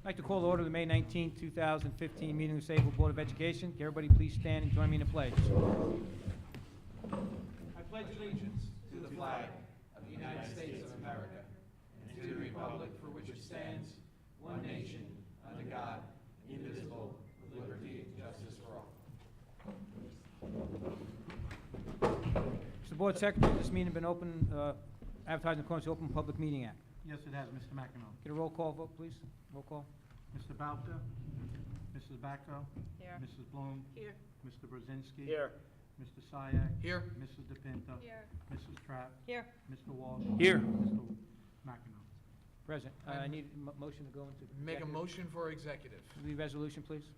I'd like to call to order the May 19, 2015 meeting of the Sayreville Board of Education. Can everybody please stand and join me in the pledge? I pledge allegiance to the flag of the United States of America and to the republic for which it stands, one nation, under God, indivisible, with liberty and justice for all. Mr. Board Secretary, this meeting has been open, advertised in accordance with the Open Public Meeting Act. Yes, it has, Mr. McEnroe. Get a roll call vote, please. Roll call. Mr. Bauta? Mrs. Bacco? Here. Mrs. Bloom? Here. Mr. Brzezinski? Here. Mr. Sayak? Here. Mrs. DePinto? Here. Mrs. Trapp? Here. Mr. Walsh? Here. Mr. McEnroe. Present. I need a motion to go into Make a executive. motion for executive. The resolution, please.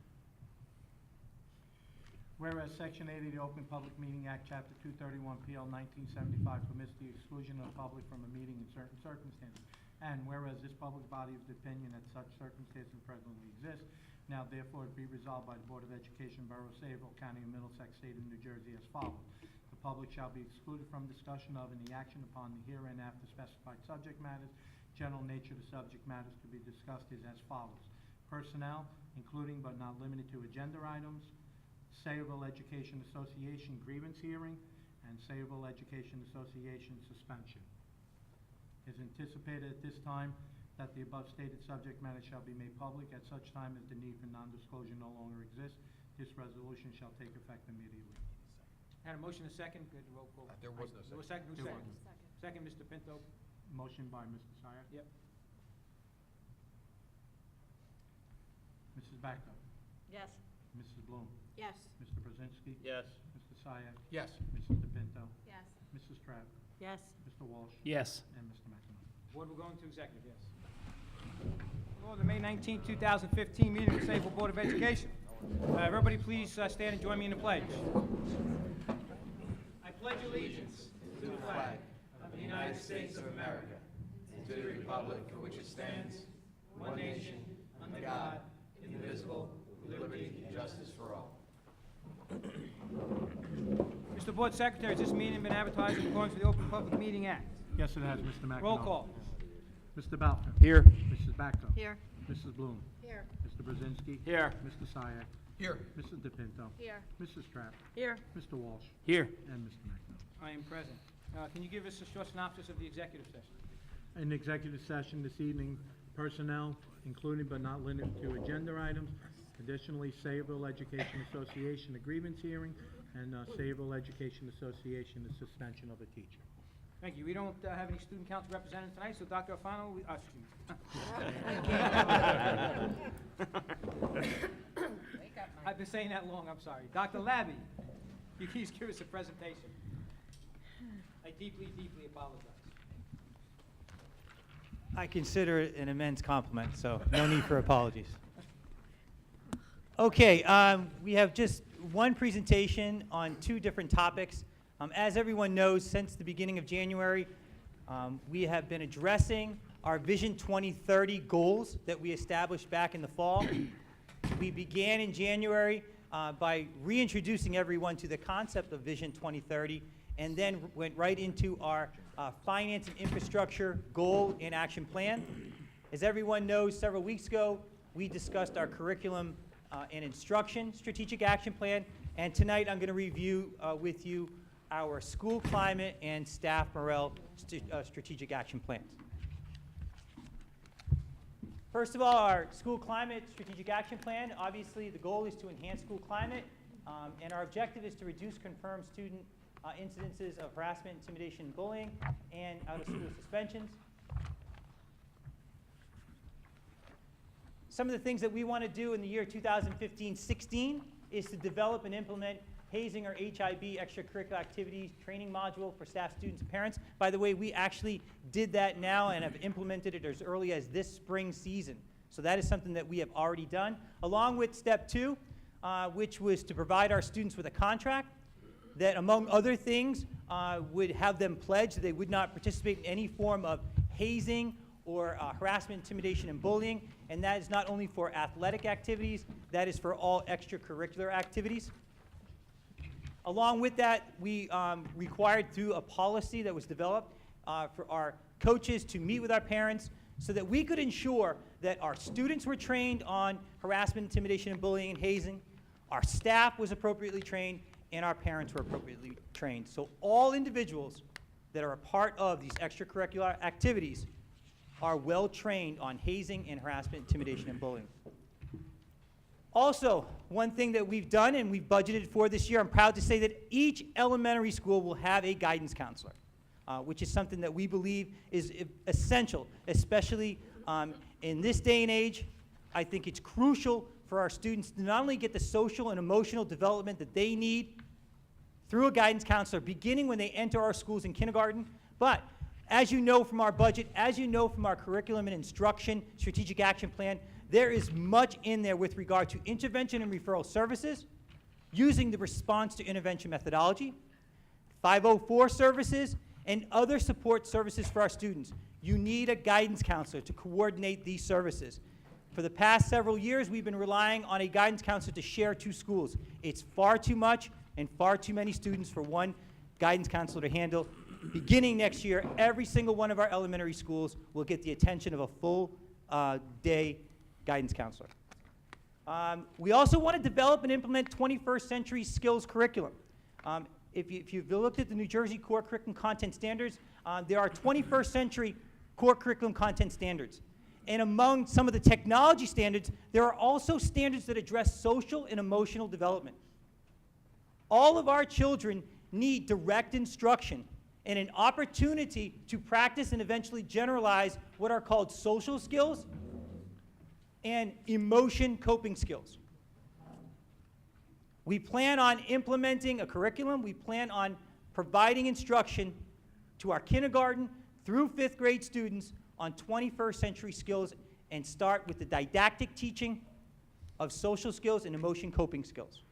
Whereas Section 8 of the Open Public Meeting Act, Chapter 231, PL 1975 permits the exclusion of the public from a meeting in certain circumstances. And whereas this public body is of the opinion that such circumstances presently exist, now therefore it be resolved by the Board of Education, Borough of Sayreville, County of Middlesex, State of New Jersey as follows. The public shall be excluded from discussion of and the action upon the hereinafter specified subject matters. General nature of the subject matters to be discussed is as follows. Personnel, including but not limited to agenda items, Sayreville Education Association grievance hearing, and Sayreville Education Association suspension. It is anticipated at this time that the above stated subject matter shall be made public at such time as the need for non-disclosure no longer exists. This resolution shall take effect immediately. Had a motion and a second. Good roll call. There was no There was second. second. Who There second? was. Second, Mr. Pinto. Motion by Mr. Sayak. Yep. Mrs. Backo. Yes. Mrs. Bloom. Yes. Mr. Brzezinski. Yes. Mr. Sayak. Yes. Mrs. DePinto. Yes. Mrs. Trapp. Yes. Mr. Walsh. Yes. And Mr. McEnroe. Board will go into executive, yes. Call the May 19, 2015 meeting of the Sayreville Board of Education. Everybody please stand and join me in the pledge. I pledge allegiance to the flag of the United States of America and to the republic for which it stands, one nation, under God, indivisible, with liberty and justice for all. Mr. Board Secretary, has this meeting been advertised in accordance with the Open Public Meeting Act? Yes, it has, Mr. McEnroe. Roll call. Mr. Bauta. Here. Mrs. Backo. Here. Mrs. Bloom. Here. Mr. Brzezinski. Here. Mr. Sayak. Here. Mrs. DePinto. Here. Mrs. Trapp. Here. Mr. Walsh. Here. And Mr. McEnroe. I am present. Can you give us a short synopsis of the executive session? In executive session this evening, personnel, including but not limited to agenda items. Additionally, Sayreville Education Association a grievance hearing, and Sayreville Education Association the suspension of a teacher. Thank you. We don't have any student council representatives tonight, so Dr. Alfano, I've been saying that long, I'm sorry. Dr. Labby, you please give us a presentation. I deeply, deeply apologize. I consider it an immense compliment, so no need for apologies. Okay, we have just one presentation on two different topics. As everyone knows, since the beginning of January, we have been addressing our Vision 2030 goals that we established back in the fall. We began in January by reintroducing everyone to the concept of Vision 2030, and then went right into our finance and infrastructure goal and action plan. As everyone knows, several weeks ago, we discussed our curriculum and instruction strategic action plan, and tonight I'm going to review with you our school climate and staff morale strategic action plans. First of all, our school climate strategic action plan. Obviously, the goal is to enhance school climate, and our objective is to reduce confirmed student incidences of harassment, intimidation, and bullying, and out-of-school suspensions. Some of the things that we want to do in the year 2015-16 is to develop and implement hazing or HIB extracurricular activities training module for staff, students, and parents. By the way, we actually did that now and have implemented it as early as this spring season. So that is something that we have already done. Along with step 2, which was to provide our students with a contract that, among other things, would have them pledge that they would not participate in any form of hazing or harassment, intimidation, and bullying. And that is not only for athletic activities, that is for all extracurricular activities. Along with that, we required through a policy that was developed for our coaches to meet with our parents so that we could ensure that our students were trained on harassment, intimidation, and bullying and hazing, our staff was appropriately trained, and our parents were appropriately trained. So all individuals that are a part of these extracurricular activities are well trained on hazing and harassment, intimidation, and bullying. Also, one thing that we've done and we've budgeted for this year, I'm proud to say that each elementary school will have a guidance counselor, which is something that we believe is essential, especially in this day and age. I think it's crucial for our students to not only get the social and emotional development that they need through a guidance counselor, beginning when they enter our schools in kindergarten, but as you know from our budget, as you know from our curriculum and instruction strategic action plan, there is much in there with regard to intervention and referral services, using the response to intervention methodology, 504 services, and other support services for our students. You need a guidance counselor to coordinate these services. For the past several years, we've been relying on a guidance counselor to share 2 schools. It's far too much and far too many students for one guidance counselor to handle. Beginning next year, every single one of our elementary schools will get the attention of a full day guidance counselor. We also want to develop and implement 21st century skills curriculum. If you've looked at the New Jersey Core Curriculum Content Standards, there are 21st century core curriculum content standards. And among some of the technology standards, there are also standards that address social and emotional development. All of our children need direct instruction and an opportunity to practice and eventually generalize what are called social skills and emotion coping skills. We plan on implementing a curriculum. We plan on providing instruction to our kindergarten through 5th grade students on 21st century skills, and start with the didactic teaching of social skills and emotion coping skills.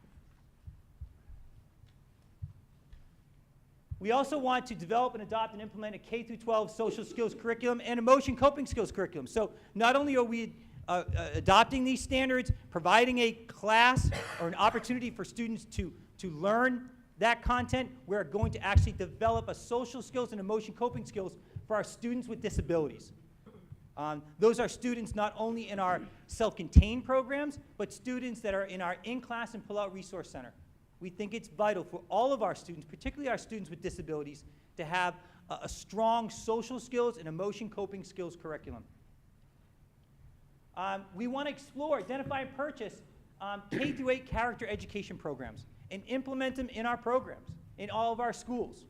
We also want to develop and adopt and implement a K-12 social skills curriculum and emotion coping skills curriculum. So not only are we adopting these standards, providing a class or an opportunity for students to learn that content, we're going to actually develop a social skills and emotion coping skills for our students with disabilities. Those are students not only in our self-contained programs, but students that are in our in-class and pull-out resource center. We think it's vital for all of our students, particularly our students with disabilities, to have a strong social skills and emotion coping skills curriculum. We want to explore, identify, and purchase K-8 character education programs and implement them in our programs, in all of our schools.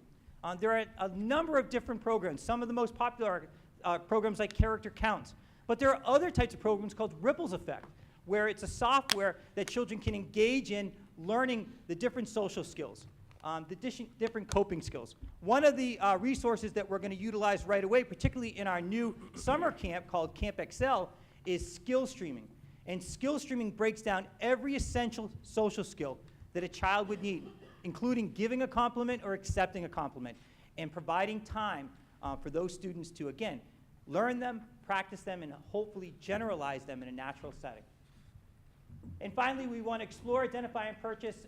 There are a number of different programs. Some of the most popular are programs like Character Counts. But there are other types of programs called Ripples Effect, where it's a software that children can engage in learning the different social skills, the different coping skills. One of the resources that we're going to utilize right away, particularly in our new summer camp called Camp Excel, is skill streaming. And skill streaming breaks down every essential social skill that a child would need, including giving a compliment or accepting a compliment, and providing time for those students to, again, learn them, practice them, and hopefully generalize them in a natural setting. And finally, we want to explore, identify, and purchase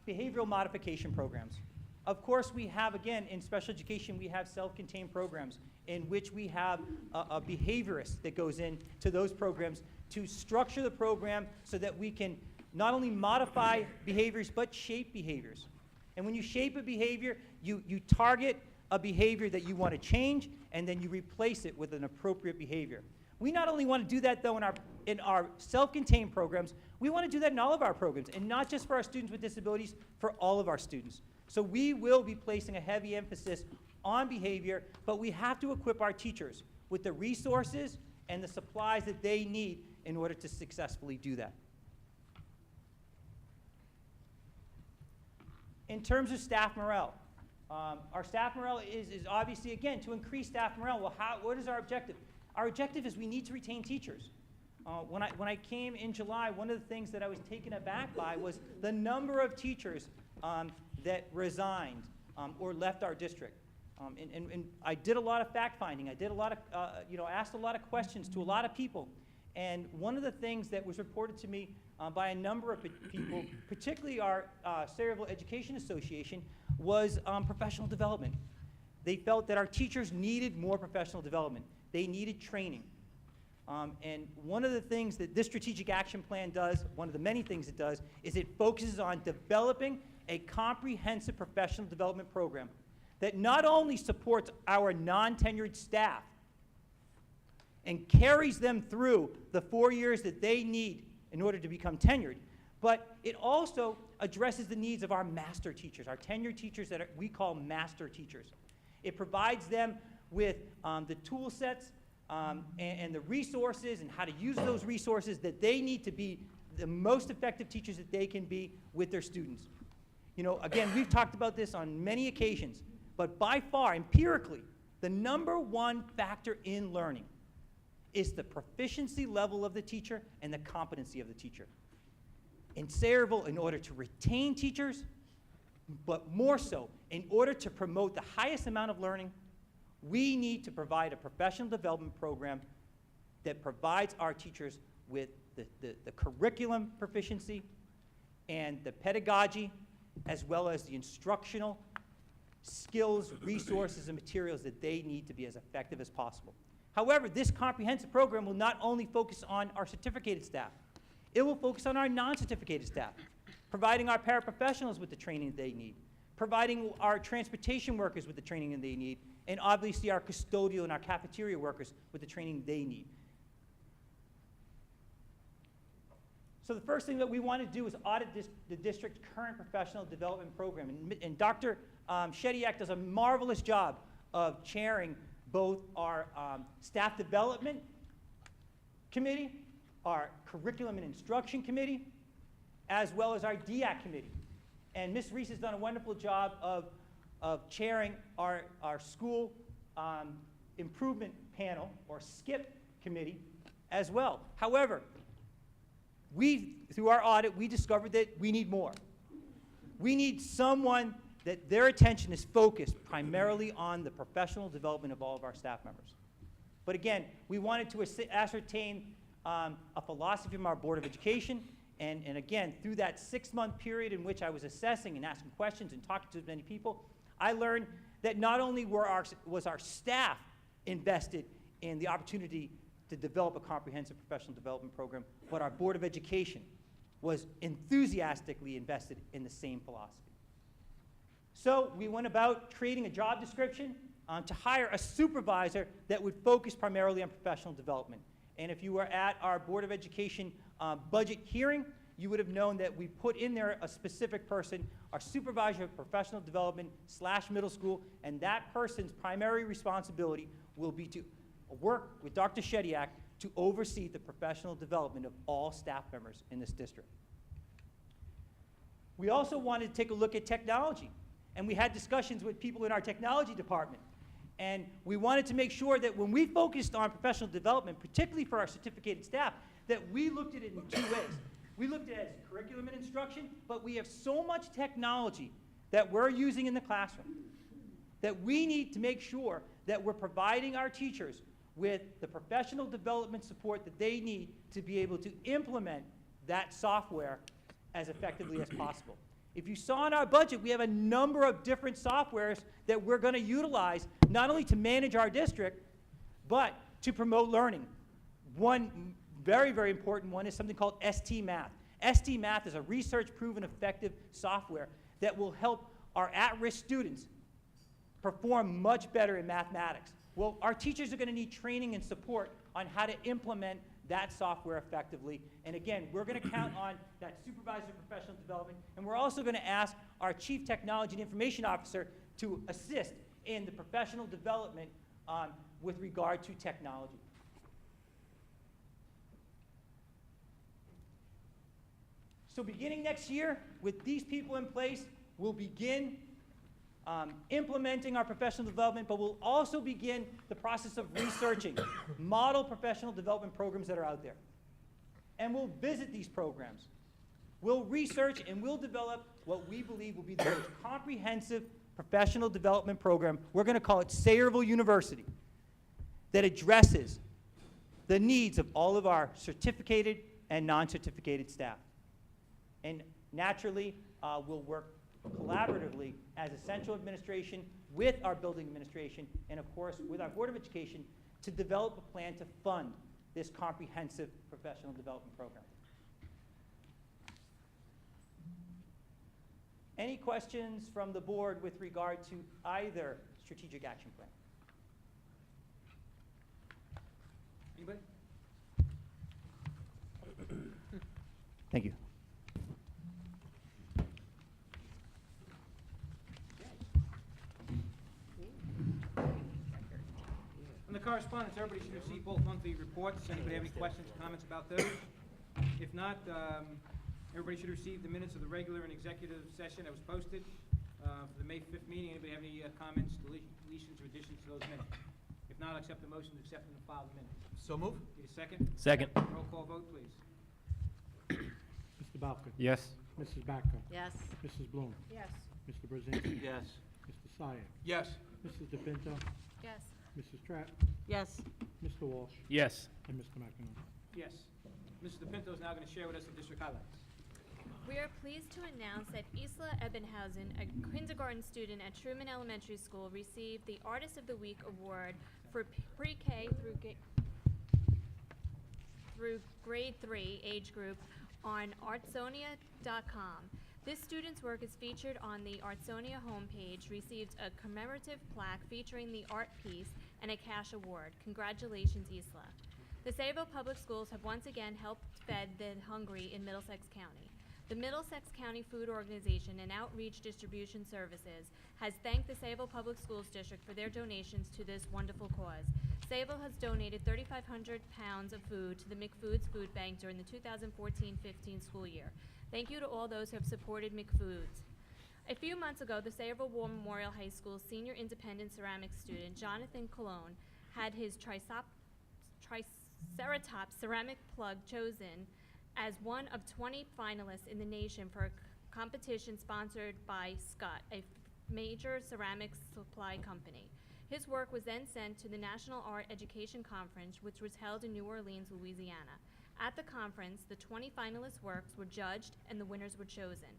behavioral modification programs. Of course, we have, again, in special education, we have self-contained programs in which we have a behaviorist that goes into those programs to structure the program so that we can not only modify behaviors, but shape behaviors. And when you shape a behavior, you target a behavior that you want to change, and then you replace it with an appropriate behavior. We not only want to do that, though, in our self-contained programs, we want to do that in all of our programs, and not just for our students with disabilities, for all of our students. So we will be placing a heavy emphasis on behavior, but we have to equip our teachers with the resources and the supplies that they need in order to successfully do that. In terms of staff morale, our staff morale is obviously, again, to increase staff morale. Well, what is our objective? Our objective is we need to retain teachers. When I came in July, one of the things that I was taken aback by was the number of teachers that resigned or left our district. And I did a lot of fact-finding. I did a lot of, asked a lot of questions to a lot of people. And one of the things that was reported to me by a number of people, particularly our Sayreville Education Association, was professional development. They felt that our teachers needed more professional development. They needed training. And one of the things that this strategic action plan does, one of the many things it does, is it focuses on developing a comprehensive professional development program that not only supports our non-tenured staff and carries them through the 4 years that they need in order to become tenured, but it also addresses the needs of our master teachers, our tenured teachers that we call master teachers. It provides them with the tool sets and the resources and how to use those resources that they need to be the most effective teachers that they can be with their students. You know, again, we've talked about this on many occasions, but by far, empirically, the #1 factor in learning is the proficiency level of the teacher and the competency of the teacher. In Sayreville, in order to retain teachers, but more so, in order to promote the highest amount of learning, we need to provide a professional development program that provides our teachers with the curriculum proficiency and the pedagogy, as well as the instructional skills, resources, and materials that they need to be as effective as possible. However, this comprehensive program will not only focus on our certificated staff, it will focus on our non-certificated staff, providing our paraprofessionals with the training they need, providing our transportation workers with the training that they need, and obviously our custodial and our cafeteria workers with the training they need. So the first thing that we want to do is audit the district's current professional development program. And Dr. Shediak does a marvelous job of chairing both our staff development committee, our curriculum and instruction committee, as well as our DIAC committee. And Ms. Reese has done a wonderful job of chairing our school improvement panel, or SKIP committee, as well. However, through our audit, we discovered that we need more. We need someone that their attention is focused primarily on the professional development of all of our staff members. But again, we wanted to ascertain a philosophy from our Board of Education, and again, through that 6-month period in which I was assessing and asking questions and talking to as many people, I learned that not only was our staff invested in the opportunity to develop a comprehensive professional development program, but our Board of Education was enthusiastically invested in the same philosophy. So we went about creating a job description to hire a supervisor that would focus primarily on professional development. And if you were at our Board of Education budget hearing, you would have known that we put in there a specific person, our supervisor of professional development / middle school, and that person's primary responsibility will be to work with Dr. Shediak to oversee the professional development of all staff members in this district. We also wanted to take a look at technology, and we had discussions with people in our technology department. And we wanted to make sure that when we focused on professional development, particularly for our certificated staff, that we looked at it in 2 ways. We looked at it as curriculum and instruction, but we have so much technology that we're using in the classroom that we need to make sure that we're providing our teachers with the professional development support that they need to be able to implement that software as effectively as possible. If you saw in our budget, we have a number of different softwares that we're going to utilize, not only to manage our district, but to promote learning. One very, very important one is something called ST Math. ST Math is a research-proven effective software that will help our at-risk students perform much better in mathematics. Well, our teachers are going to need training and support on how to implement that software effectively. And again, we're going to count on that supervisor of professional development, and we're also going to ask our Chief Technology and Information Officer to assist in the professional development with regard to technology. So beginning next year, with these people in place, we'll begin implementing our professional development, but we'll also begin the process of researching model professional development programs that are out there. And we'll visit these programs. We'll research and we'll develop what we believe will be the most comprehensive professional development program. We're going to call it Sayreville University, that addresses the needs of all of our certificated and non-certificated staff. And naturally, we'll work collaboratively as a central administration with our building administration and, of course, with our Board of Education to develop a plan to fund this comprehensive professional development program. Any questions from the board with regard to either strategic action plan? Anybody? Thank you. On the correspondence, everybody should receive both monthly reports. Anybody have any questions or comments about those? If not, everybody should receive the minutes of the regular and executive session that was posted for the May 5th meeting. Anybody have any comments, deletions, or additions to those minutes? If not, I'll accept the motion to accept and file the minutes. So move. Need a second? Second. Roll call vote, please. Mr. Balker? Yes. Mrs. Backer? Yes. Mrs. Bloom? Yes. Mr. Brzezinski? Yes. Mr. Sire? Yes. Mrs. DePinto? Yes. Mrs. Trapp? Yes. Mr. Walsh? Yes. And Mr. McEnroe? Yes. Mrs. DePinto is now going to share with us the district highlights. We are pleased to announce that Isla Ebenhausen, a kindergarten student at Truman Elementary School, received the Artist of the Week award for pre-K through grade 3 age group on artsonia.com. This student's work is featured on the Artsonia homepage, received a commemorative plaque featuring the art piece and a cash award. Congratulations, Isla. The Sayreville Public Schools have once again helped fed the hungry in Middlesex County. The Middlesex County Food Organization and Outreach Distribution Services has thanked the Sayreville Public Schools District for their donations to this wonderful cause. Sayreville has donated 3,500 pounds of food to the McFoods Food Bank during the 2014-15 school year. Thank you to all those who have supported McFoods. A few months ago, the Sayreville War Memorial High School senior independent ceramics student, Jonathan Colon, had his Triceratops ceramic plug chosen as one of 20 finalists in the nation for a competition sponsored by Scott, a major ceramics supply company. His work was then sent to the National Art Education Conference, which was held in New Orleans, Louisiana. At the conference, the 20 finalists' works were judged and the winners were chosen.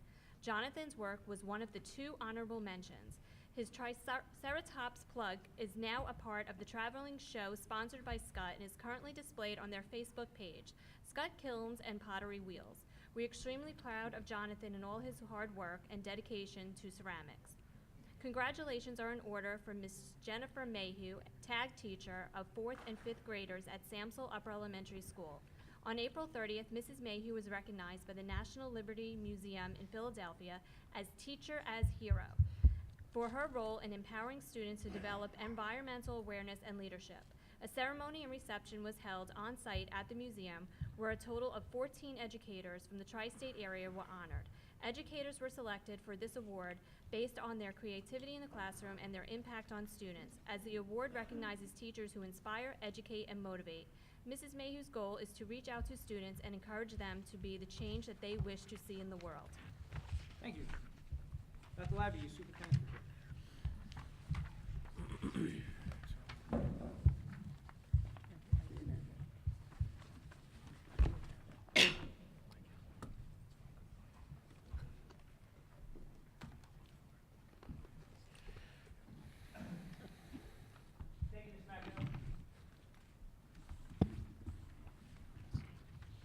Jonathan's work was one of the 2 honorable mentions. His Triceratops plug is now a part of the traveling show sponsored by Scott and is currently displayed on their Facebook page, Scott Kilns and Pottery Wheels. We're extremely proud of Jonathan and all his hard work and dedication to ceramics. Congratulations are in order for Ms. Jennifer Mayhew, tag teacher of 4th and 5th graders at Samsel Upper Elementary School. On April 30th, Mrs. Mayhew was recognized by the National Liberty Museum in Philadelphia as Teacher as Hero for her role in empowering students to develop environmental awareness and leadership. A ceremony and reception was held on site at the museum where a total of 14 educators from the tri-state area were honored. Educators were selected for this award based on their creativity in the classroom and their impact on students, as the award recognizes teachers who inspire, educate, and motivate. Mrs. Mayhew's goal is to reach out to students and encourage them to be the change that they wish to see in the world. Thank you. Dr. Labby, you superintendent.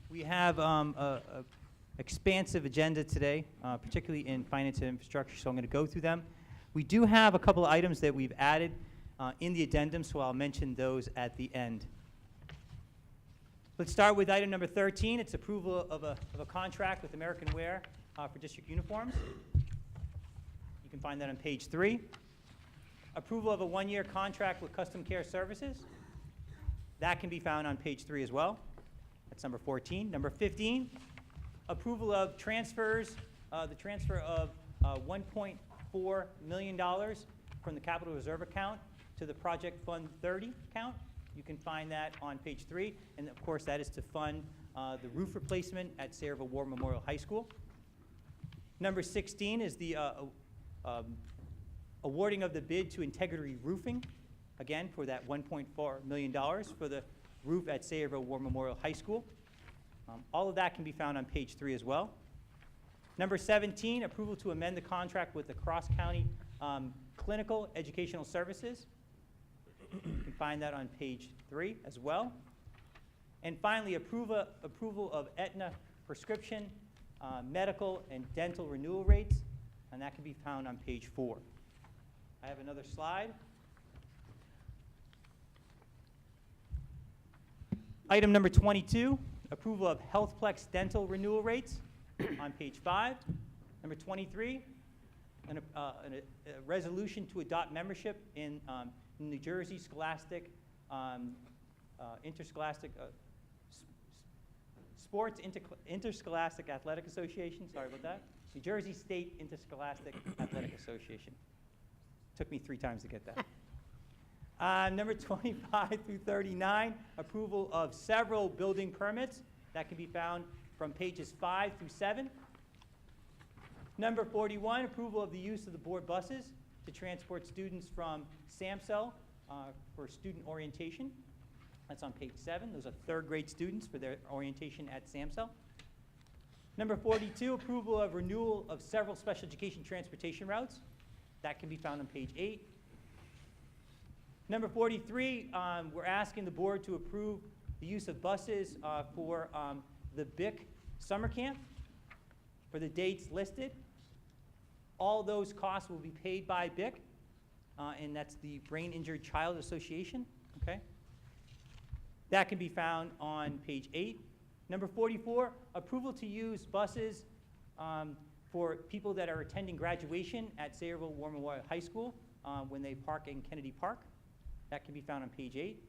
We have a expansive agenda today, particularly in finance and infrastructure, so I'm going to go through them. We do have a couple of items that we've added in the addendum, so I'll mention those at the end. Let's start with item number 13. It's approval of a contract with American Wear for district uniforms. You can find that on page 3. Approval of a 1-year contract with Custom Care Services. That can be found on page 3 as well. That's number 14. Number 15, approval of transfers, the transfer of $1.4 million from the Capital Reserve account to the Project Fund 30 account. You can find that on page 3. And of course, that is to fund the roof replacement at Sayreville War Memorial High School. Number 16 is the awarding of the bid to Integrity Roofing, again, for that $1.4 million for the roof at Sayreville War Memorial High School. All of that can be found on page 3 as well. Number 17, approval to amend the contract with the Cross County Clinical Educational Services. You can find that on page 3 as well. And finally, approval of Aetna prescription, medical, and dental renewal rates, and that can be found on page 4. I have another slide. Item number 22, approval of HealthPlex dental renewal rates on page 5. Number 23, a resolution to adopt membership in New Jersey Scholastic, Interscholastic, Sports Interscholastic Athletic Association, sorry about that. New Jersey State Interscholastic Athletic Association. Took me 3 times to get that. Number 25 through 39, approval of several building permits. That can be found from pages 5 through 7. Number 41, approval of the use of the board buses to transport students from SAMSL for student orientation. That's on page 7. Those are 3rd grade students for their orientation at SAMSL. Number 42, approval of renewal of several special education transportation routes. That can be found on page 8. Number 43, we're asking the board to approve the use of buses for the BIC summer camp for the dates listed. All those costs will be paid by BIC, and that's the Brain Injured Child Association. Okay? That can be found on page 8. Number 44, approval to use buses for people that are attending graduation at Sayreville War Memorial High School when they park in Kennedy Park. That can be found on page 8.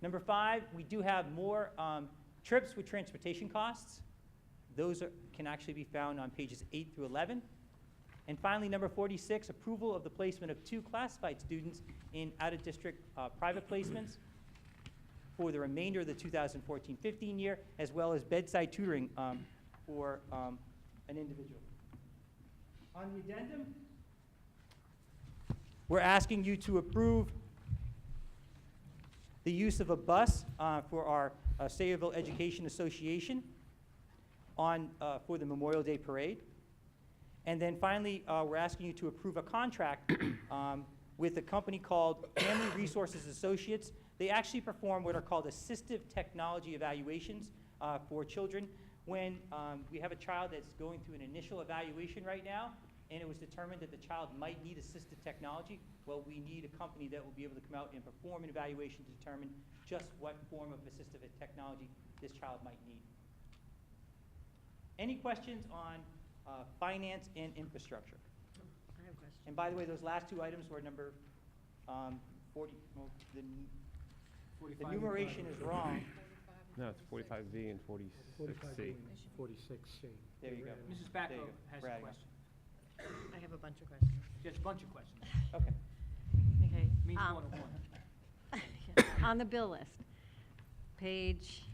Number 5, we do have more trips with transportation costs. Those can actually be found on pages 8 through 11. And finally, number 46, approval of the placement of 2 classified students in out-of-district private placements for the remainder of the 2014-15 year, as well as bedside tutoring for an individual. On the addendum, we're asking you to approve the use of a bus for our Sayreville Education Association for the Memorial Day Parade. And then finally, we're asking you to approve a contract with a company called Family Resources Associates. They actually perform what are called assistive technology evaluations for children. When we have a child that's going through an initial evaluation right now, and it was determined that the child might need assistive technology, well, we need a company that will be able to come out and perform an evaluation to determine just what form of assistive technology this child might need. Any questions on finance and infrastructure? I have a question. And by the way, those last 2 items were number 40, well, the numeration is wrong. No, it's 45V and 46C. 46C. There you go. Mrs. There Backo you go. has Brad, a question. I have a bunch of questions. Just a bunch of questions. Okay. Okay. Means more than one. On the bill list, page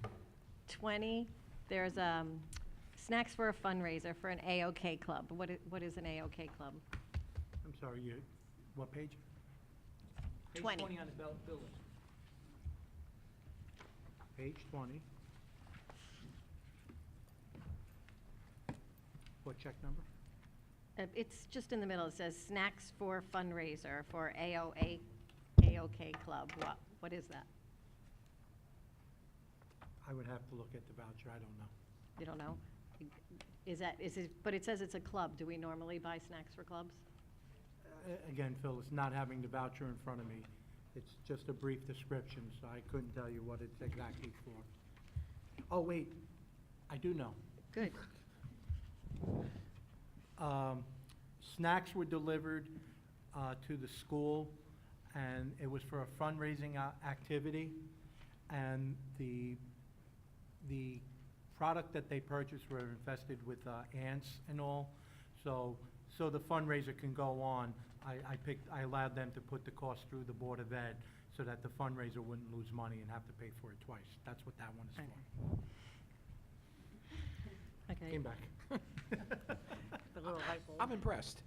20, there's snacks for a fundraiser for an AOK club. What is an AOK club? I'm sorry, what page? Page 20. 20 on the bill list. Page 20. What check number? It's just in the middle. It says snacks for fundraiser for AOK club. What is that? I would have to look at the voucher, I don't know. You don't know? But it says it's a club. Do we normally buy snacks for clubs? Again, Phyllis, not having the voucher in front of me, it's just a brief description, so I couldn't tell you what it's exactly for. Oh, wait, I do know. Good. Snacks were delivered to the school, and it was for a fundraising activity. And the product that they purchased were infested with ants and all. So the fundraiser can go on. I allowed them to put the cost through the Board of Ed so that the fundraiser wouldn't lose money and have to pay for it twice. That's what that one is for. Okay. Came back. The little light bulb. I'm impressed.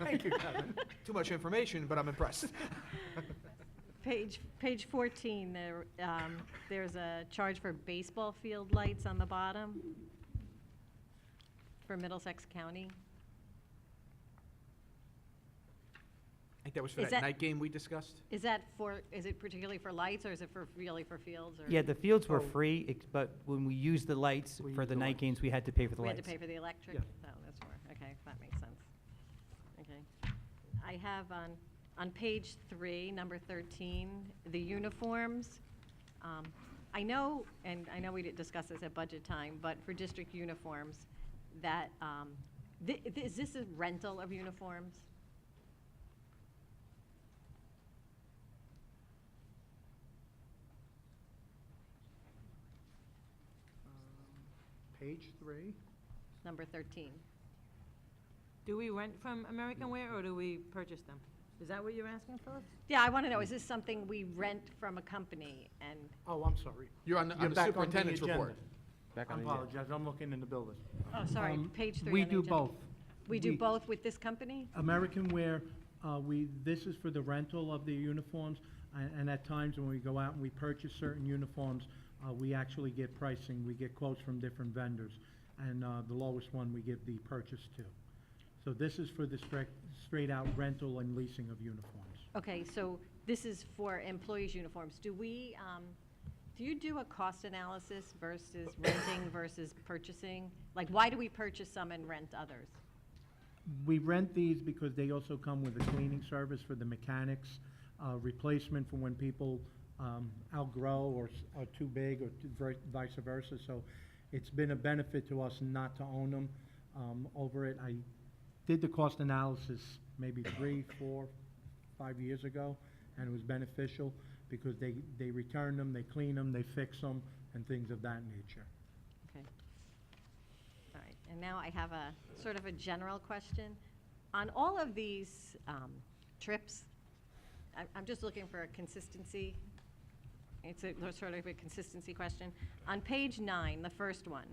Thank you, Kevin. Too much information, but I'm impressed. Page 14, there's a charge for baseball field lights on the bottom for Middlesex County. think that was for Is that that- night game we discussed. Is it particularly for lights, or is it really for fields? Or Yeah, the fields were Oh. free, but when we used the lights We for used the the night lights. games, we had to pay for the we lights. had to pay for the electric? Yeah. Oh, that's more, okay, that makes sense. Okay. I have on page 3, number 13, the uniforms. I know, and I know we didn't discuss this at budget time, but for district uniforms, that, is this a rental of uniforms? Page 3. Number 13. Do we rent from American Wear or do we purchase them? Is that what you're asking, Phyllis? Yeah, I want to know, is this something we rent from a company and, Oh, I'm sorry. You're on the You're back on the superintendent's agenda. report. Back I on the, apologize, I'm looking in the building. oh, sorry, page 3 We on the do agenda. both. We do both with this company? American Wear, this is for the rental of the uniforms, and at times when we go out and we purchase certain uniforms, we actually get pricing, we get quotes from different vendors, and the lowest one we give the purchase to. So this is for the straight-out rental and leasing of uniforms. Okay, so this is for employees' uniforms. Do you do a cost analysis versus renting versus purchasing? Like, why do we purchase some and rent others? We rent these because they also come with a cleaning service for the mechanics, replacement for when people outgrow or are too big or vice versa. So it's been a benefit to us not to own them over it. I did the cost analysis maybe 3, 4, 5 years ago, and it was beneficial because they return them, they clean them, they fix them, and things of that nature. Okay. All right, and now I have a sort of a general question. On all of these trips, I'm just looking for a consistency. It's a sort of a consistency question. On page 9, the first one,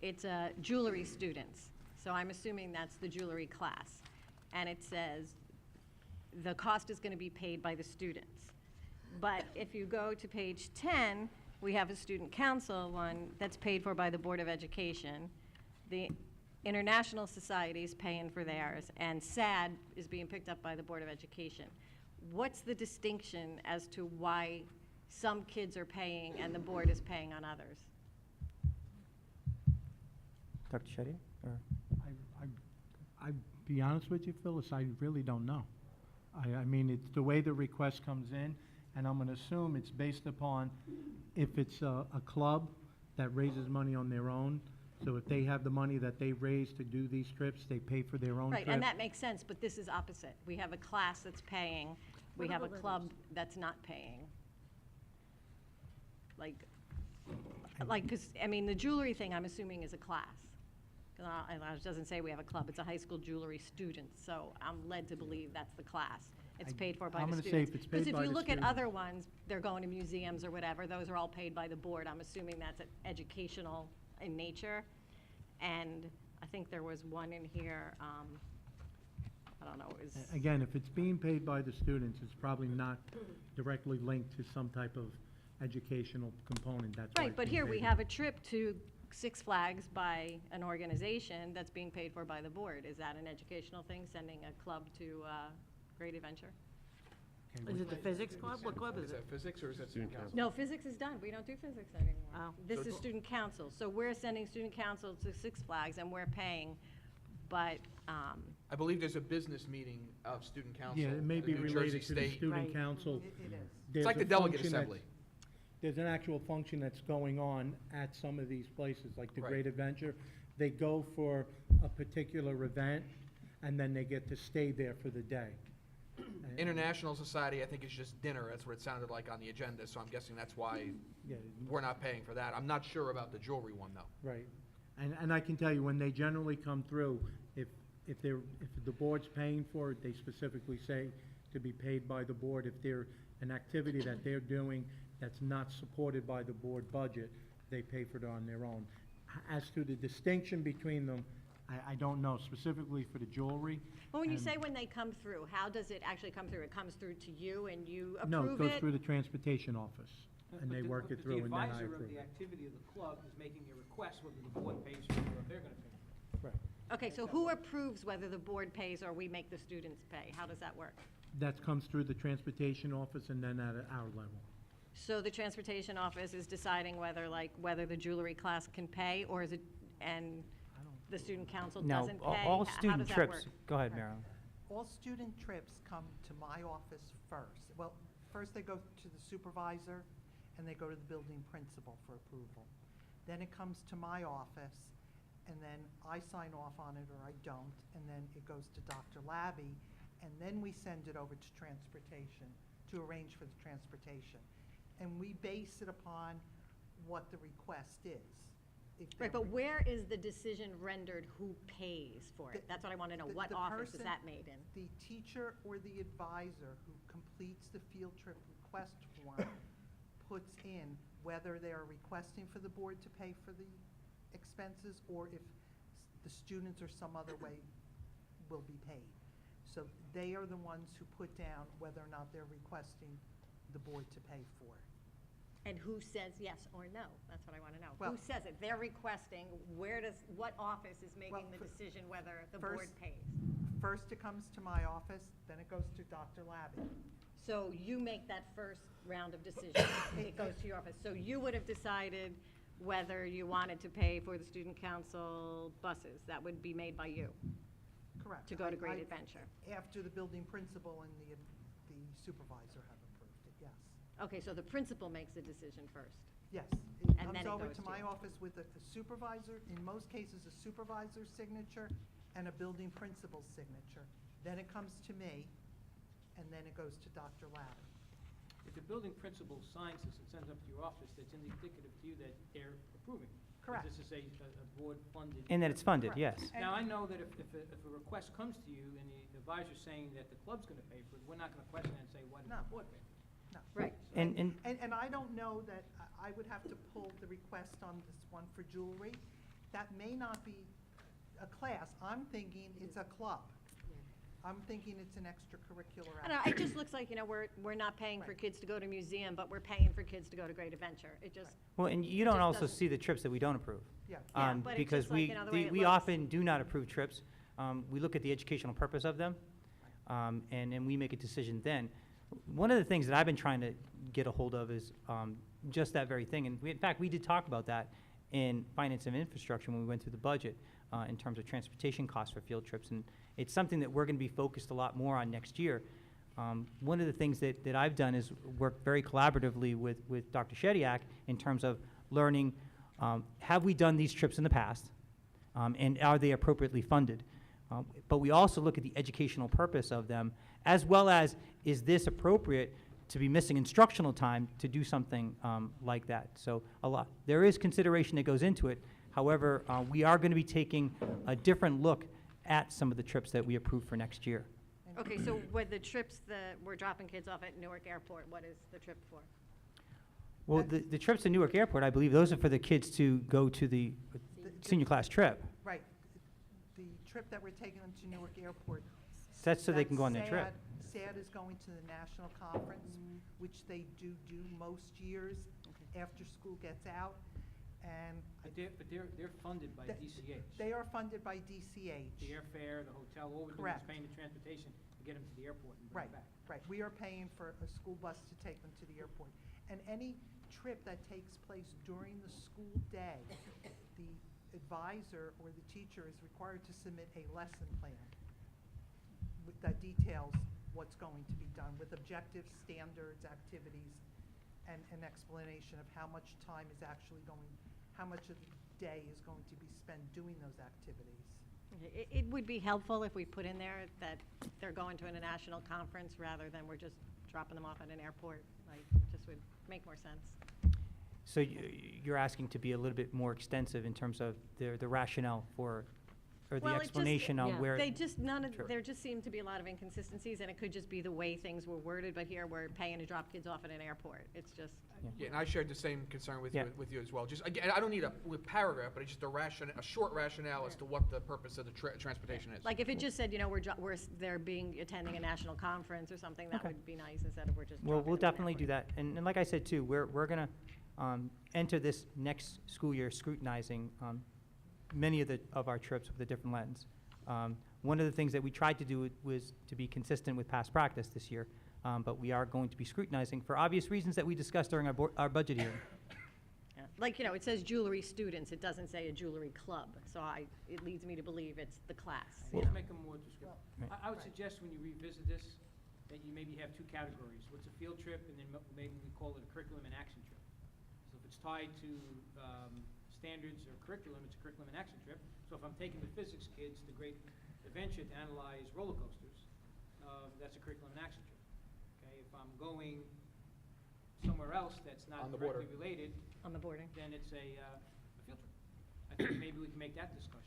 it's jewelry students. So I'm assuming that's the jewelry class. And it says the cost is going to be paid by the students. But if you go to page 10, we have a student council one that's paid for by the Board of Education. The International Society is paying for theirs, and SAD is being picked up by the Board of Education. What's the distinction as to why some kids are paying and the board is paying on others? Dr. Shetty? Or? I be honest with you, Phyllis, I really don't know. I mean, it's the way the request comes in, and I'm gonna assume it's based upon if it's a club that raises money on their own. So if they have the money that they raise to do these trips, they pay for their own Right, trip. and that makes sense, but this is opposite. We have a class that's paying, we have a club that's not paying. Like, because, I mean, the jewelry thing, I'm assuming, is a class. It doesn't say we have a club, it's a high school jewelry student, so I'm led to believe that's the class. It's paid for by I'm the gonna say students. if it's paid Because if by you the look at student- other ones, they're going to museums or whatever, those are all paid by the board. I'm assuming that's educational in nature. And I think there was one in here, I don't know, it was. Again, if it's being paid by the students, it's probably not directly linked to some type of educational component, that's why Right, it's but being here we paid. have a trip to Six Flags by an organization that's being paid for by the board. Is that an educational thing, sending a club to Great Adventure? Okay, Is it the physics club? What club is Is it? that physics or is that Student student council? No, physics is done. We don't do physics anymore. Oh. This So is it's- student council. So we're sending student council to Six Flags and we're paying, but, I believe there's a business meeting of student council. Yeah, it may the be New related Jersey to the State. student Right. council. It's like the delegate assembly. There's an actual function that's going on at some of these places, like the Right. Great Adventure. They go for a particular event, and then they get to stay there for the day. And- International Society, I think, is just dinner. That's what it sounded like on the agenda, so I'm guessing that's why Yeah, we're not paying for that. I'm not sure about the jewelry one, though. right. And I can tell you, when they generally come through, if the board's paying for it, they specifically say to be paid by the board. If they're an activity that they're doing that's not supported by the board budget, they pay for it on their own. As to the distinction between them, I don't know, specifically for the jewelry. well, when you And- say when they come through, how does it actually come through? It comes through to you and you approve it? No, it goes through the transportation office, and they work it through, and then I But the approve advisor of the it. activity of the club is making a request whether the board pays for it or if they're gonna pay. Right. Okay, so who approves whether the board pays or we make the students pay? How does that work? that comes through the transportation office and then at our level. So the transportation office is deciding whether the jewelry class can pay, or is it, and the student council No, doesn't all- pay? all How student does that trips, work? go ahead, Right. Marilyn. All student trips come to my office first. Well, first they go to the supervisor, and they go to the building principal for approval. Then it comes to my office, and then I sign off on it or I don't, and then it goes to Dr. Labby, and then we send it over to transportation to arrange for the transportation. And we base it upon what the request is. If Right, they're but where is the decision rendered who pays for it? The- That's what I want to know. the- What the office is person- that made in? The teacher or the advisor who completes the field trip request form puts in whether they are requesting for the board to pay for the expenses or if the students or some other way will be paid. So they are the ones who put down whether or not they're requesting the board to pay for it. And who says yes or no? That's what I want to know. Well- Who says it? They're requesting, what office is making the Well, decision whether the board first- pays? First it comes to my office, then it goes to Dr. Labby. So you make that first round of decision, it goes to your office. So you would have decided whether you wanted to pay for the student council buses. That would be made by you Correct. to go to I- Great I- Adventure. After the building principal and the supervisor have approved it, yes. Okay, so the principal makes the decision first. Yes, And it then comes it over goes to to my you. office with a supervisor, in most cases, a supervisor's signature and a building principal's signature. Then it comes to me, and then it goes to Dr. Labby. If the building principal signs this and sends it up to your office, that's indicative to you that they're approving. 'Cause Correct. This is a board-funded. And that it's funded, Correct. yes. Now, I know that if a request comes to you and the advisor's saying that the club's gonna pay for it, we're not gonna question it and say, why did No. the board pay? No. Right. And And I don't know that, I would have to pull the request on this one for jewelry. That may not be a class. I'm thinking it's a club. I'm thinking it's an extracurricular I don't know, activity. it just looks like, we're not paying for Right. kids to go to museum, but we're paying for kids to go to Great Adventure. It just, Well, and you don't just also doesn't- see the trips that we don't approve. Yeah. Yeah, but it's Because just like, the way it we looks. often do not approve trips. We look at the educational purpose of them, and we make a decision then. One of the things that I've been trying to get a hold of is just that very thing. And in fact, we did talk about that in finance and infrastructure when we went through the budget in terms of transportation costs for field trips. And it's something that we're going to be focused a lot more on next year. One of the things that I've done is work very collaboratively with Dr. Shediak in terms of learning, have we done these trips in the past? And are they appropriately funded? But we also look at the educational purpose of them, as well as, is this appropriate to be missing instructional time to do something like that? So there is consideration that goes into it. However, we are going to be taking a different look at some of the trips that we approve for next year. okay, so with the trips that we're dropping kids off at Newark Airport, what is the trip for? Well, the trips to Newark Airport, I believe those are for the kids to go to the senior class trip. Right. The trip that we're taking them to Newark Airport. That's so they can go on their trip. SAD is going to the national conference, which they do most years after school gets out. And But they're funded by Th- DCH. they are funded by DCH. The airfare, the hotel, all we're doing is Correct. paying the transportation to get them to the airport and bring Right, them back. right. We are paying for a school bus to take them to the airport. And any trip that takes place during the school day, the advisor or the teacher is required to submit a lesson plan that details what's going to be done with objectives, standards, activities, and an explanation of how much time is actually how much of the day is going to be spent doing those activities. It would be helpful if we put in there that they're going to an international conference rather than we're just dropping them off at an airport. Like, just would make more sense. So you're asking to be a little bit more extensive in terms of the rationale for, or the Well, it just- explanation on Yeah. where. They just, Sure. there just seem to be a lot of inconsistencies, and it could just be the way things were worded, but here we're paying to drop kids off at an airport. It's just, Yeah, and I shared the same concern with Yeah. you as well. Just, again, I don't need a paragraph, but it's just a short rationale as to what the purpose of the transportation is. like, if it just said, they're attending a national conference or something, that Okay. would be nice, instead of we're just Well, dropping we'll them at an definitely do airport. that. And like I said, too, we're going to enter this next school year scrutinizing many of our trips with a different lens. One of the things that we tried to do was to be consistent with past practice this year, but we are going to be scrutinizing for obvious reasons that we discussed during our budget hearing. Yeah. Like, you know, it says jewelry students, it doesn't say a jewelry club, so it leads me to believe it's the class. you Let's know. make them more descriptive. Right. I would suggest when you revisit this, that you maybe have two categories. What's a field trip, and then maybe we call it a curriculum and action trip. So if it's tied to standards or curriculum, it's a curriculum and action trip. So if I'm taking the physics kids to Great Adventure to analyze roller coasters, that's a curriculum and action trip. Okay, if I'm going somewhere else that's not On the border. directly related, On the boarding. then it's a field trip. I think maybe we can make that distinction.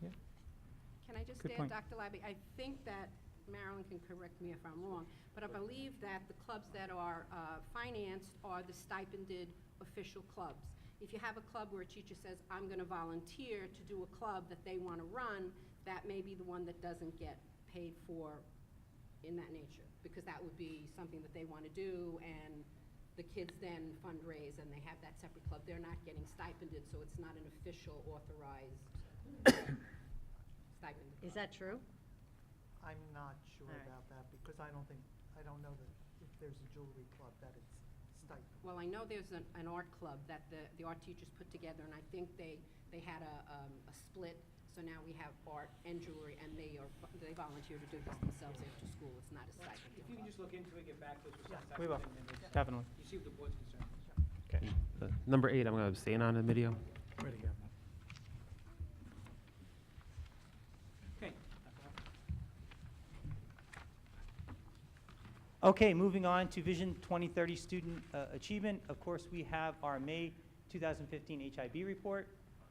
Can I just Good add, point. Dr. Labby, I think that, Marilyn can correct me if I'm wrong, but I believe that the clubs that are financed are the stipended official clubs. If you have a club where a teacher says, I'm going to volunteer to do a club that they want to run, that may be the one that doesn't get paid for in that nature, because that would be something that they want to do, and the kids then fundraise, and they have that separate club. They're not getting stipended, so it's not an official authorized stipend. Is that true? I'm not sure All right. about that, because I don't know that if there's a jewelry club that it's stipend. Well, I know there's an art club that the art teachers put together, and I think they had a split, so now we have art and jewelry, and they volunteer to do this themselves after school. It's not a stipend. If you can just look into it, get back to us with some type We of will, thing, then it's- definitely. you see what the board's concerned. Okay. Number 8, I'm going to abstain on the video. Okay. Okay, moving on to Vision 2030 Student Achievement. Of course, we have our May 2015 HIB report.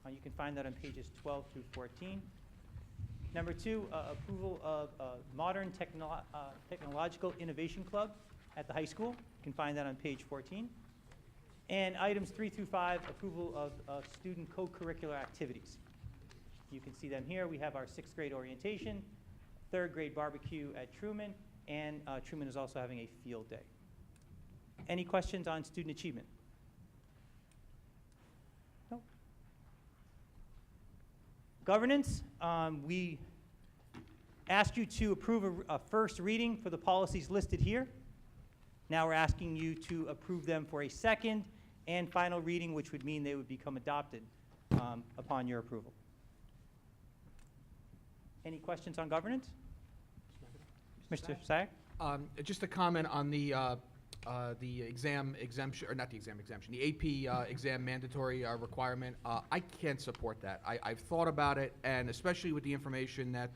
You can find that on pages 12 through 14. Number 2, approval of Modern Technological Innovation Club at the high school. You can find that on page 14. And items 3 through 5, approval of student co-curricular activities. You can see them here. We have our 6th grade orientation, 3rd grade barbecue at Truman, and Truman is also having a field day. Any questions on student achievement? No? Governance, we asked you to approve a first reading for the policies listed here. Now we're asking you to approve them for a second and final reading, which would mean they would become adopted upon your approval. Any questions on governance? Mr. Sack? Just a comment on the exam exemption, or not the exam exemption, the AP exam mandatory requirement. I can't support that. I've thought about it, and especially with the information that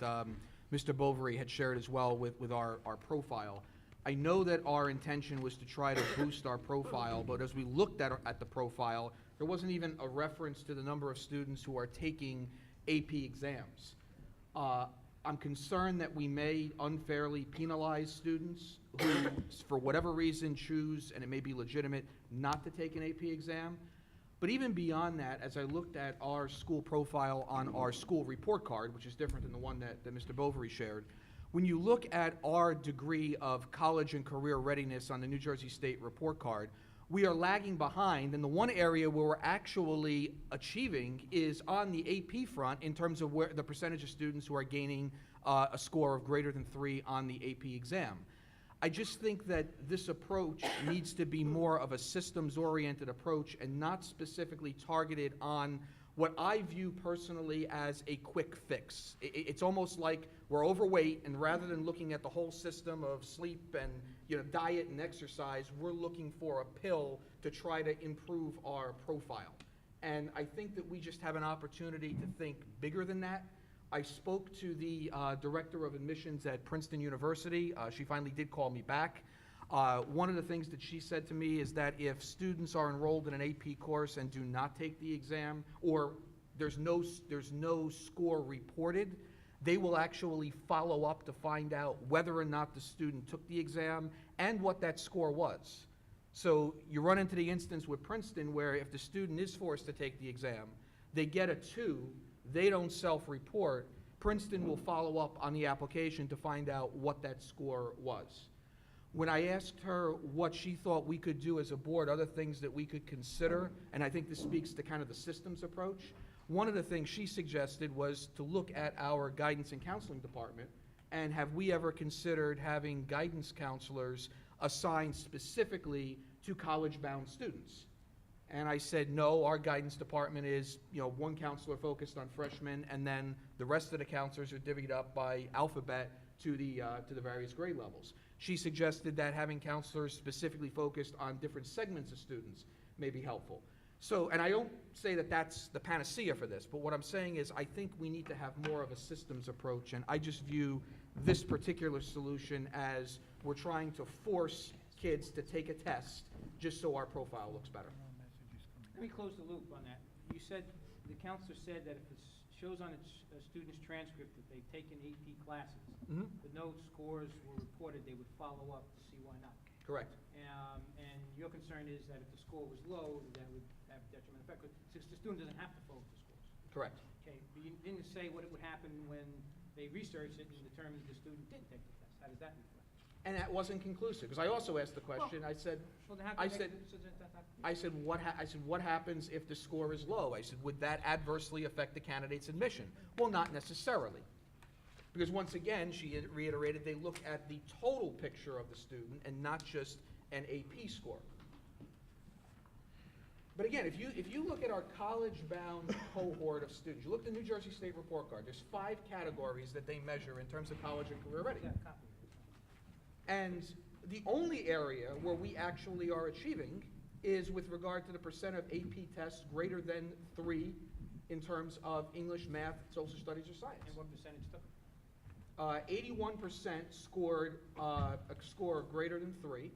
Mr. Bovary had shared as well with our profile. I know that our intention was to try to boost our profile, but as we looked at the profile, there wasn't even a reference to the number of students who are taking AP exams. I'm concerned that we may unfairly penalize students who, for whatever reason, choose, and it may be legitimate, not to take an AP exam. But even beyond that, as I looked at our school profile on our school report card, which is different than the one that Mr. Bovary shared, when you look at our degree of college and career readiness on the New Jersey State report card, we are lagging behind, and the one area where we're actually achieving is on the AP front in terms of where the percentage of students who are gaining a score of greater than 3 on the AP exam. I just think that this approach needs to be more of a systems-oriented approach and not specifically targeted on what I view personally as a quick fix. It's almost like we're overweight, and rather than looking at the whole system of sleep and diet and exercise, we're looking for a pill to try to improve our profile. And I think that we just have an opportunity to think bigger than that. I spoke to the director of admissions at Princeton University. She finally did call me back. One of the things that she said to me is that if students are enrolled in an AP course and do not take the exam, or there's no score reported, they will actually follow up to find out whether or not the student took the exam and what that score was. So you run into the instance with Princeton where if the student is forced to take the exam, they get a 2, they don't self-report, Princeton will follow up on the application to find out what that score was. When I asked her what she thought we could do as a board, other things that we could consider, and I think this speaks to kind of the systems approach, One of the things she suggested was to look at our guidance and counseling department, and have we ever considered having guidance counselors assigned specifically to college-bound students? And I said, no, our guidance department is, one counselor focused on freshmen, and then the rest of the counselors are divvied up by alphabet to the various grade levels. She suggested that having counselors specifically focused on different segments of students may be helpful. So, and I don't say that that's the panacea for this, but what I'm saying is I think we need to have more of a systems approach, and I just view this particular solution as we're trying to force kids to take a test just so our profile looks better. Let me close the loop on that. You said, the counselor said that if it shows on a student's transcript that they've taken AP classes, but no scores were reported, they would follow up to see why not. Correct. And your concern is that if the score was low, that would have a detrimental effect, since the student doesn't have to focus the scores. Correct. Okay, but you didn't say what would happen when they researched it and determined the student didn't take the test. How does that reflect? And that wasn't conclusive, because I also asked the question, I said, Well, then how I can said, they- so that- I said, what happens if the score is low? I said, would that adversely affect the candidate's admission? Well, not necessarily. Because once again, she reiterated, they look at the total picture of the student and not just an AP score. But again, if you look at our college-bound cohort of students, you look at the New Jersey State Report Card, there's 5 categories that they measure in terms of college and career ready. Yeah, copy. And the only area where we actually are achieving is with regard to the percent of AP tests greater than 3 in terms of English, math, social studies, or science. And what percentage took it? 81% scored a score greater than 3.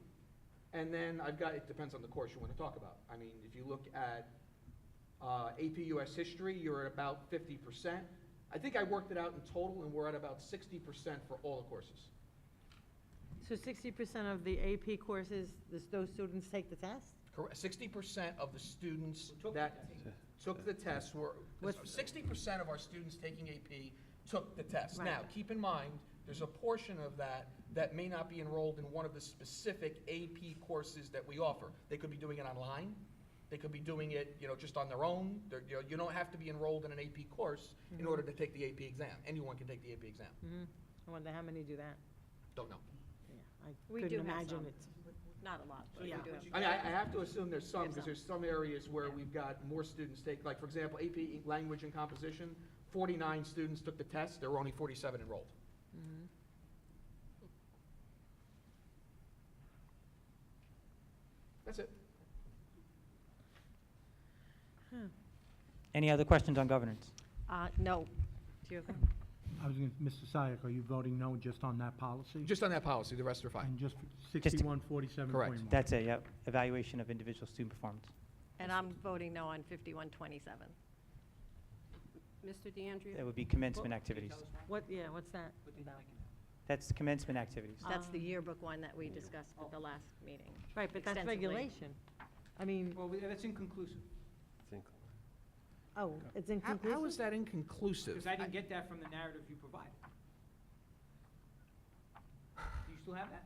And then I've got, it depends on the course you want to talk about. I mean, if you look at AP US History, you're at about 50%. I think I worked it out in total, and we're at about 60% for all the courses. So 60% of the AP courses, those students take the test? Correct. 60% of the students Who took the that test? took the test were, What's- 60% of our students taking AP took the test. Right. Now, keep in mind, there's a portion of that that may not be enrolled in one of the specific AP courses that we offer. They could be doing it online. They could be doing it, just on their own. You don't have to be enrolled in an AP course in order to take the AP exam. Anyone can take the AP exam. I wonder how many do that? Don't know. Yeah, I We couldn't do have imagine some. it's. Not a lot, but we Yeah. do have. I mean, I have to assume there's some, There's because some. there's some areas where Yeah. we've got more students take, like, for example, AP Language and Composition, 49 students took the test, there were only 47 enrolled. That's it. Any other questions on governance? No. Do you have? I was going to, Mr. Sayak, are you voting no just on that policy? Just on that policy, the rest are fine. And just 6147.1? Correct. That's it, yep. Evaluation of individual student performance. And I'm voting no on 5127. Mr. DeAndrea? That would be commencement activities. What's that? What did you like in that? That's commencement activities. That's the yearbook one that we discussed at the last meeting. Right, but that's extensively. regulation. I mean, Well, that's inconclusive, oh, it's How inconclusive? is that inconclusive? because I didn't get that from the narrative you provided. Do you still have that?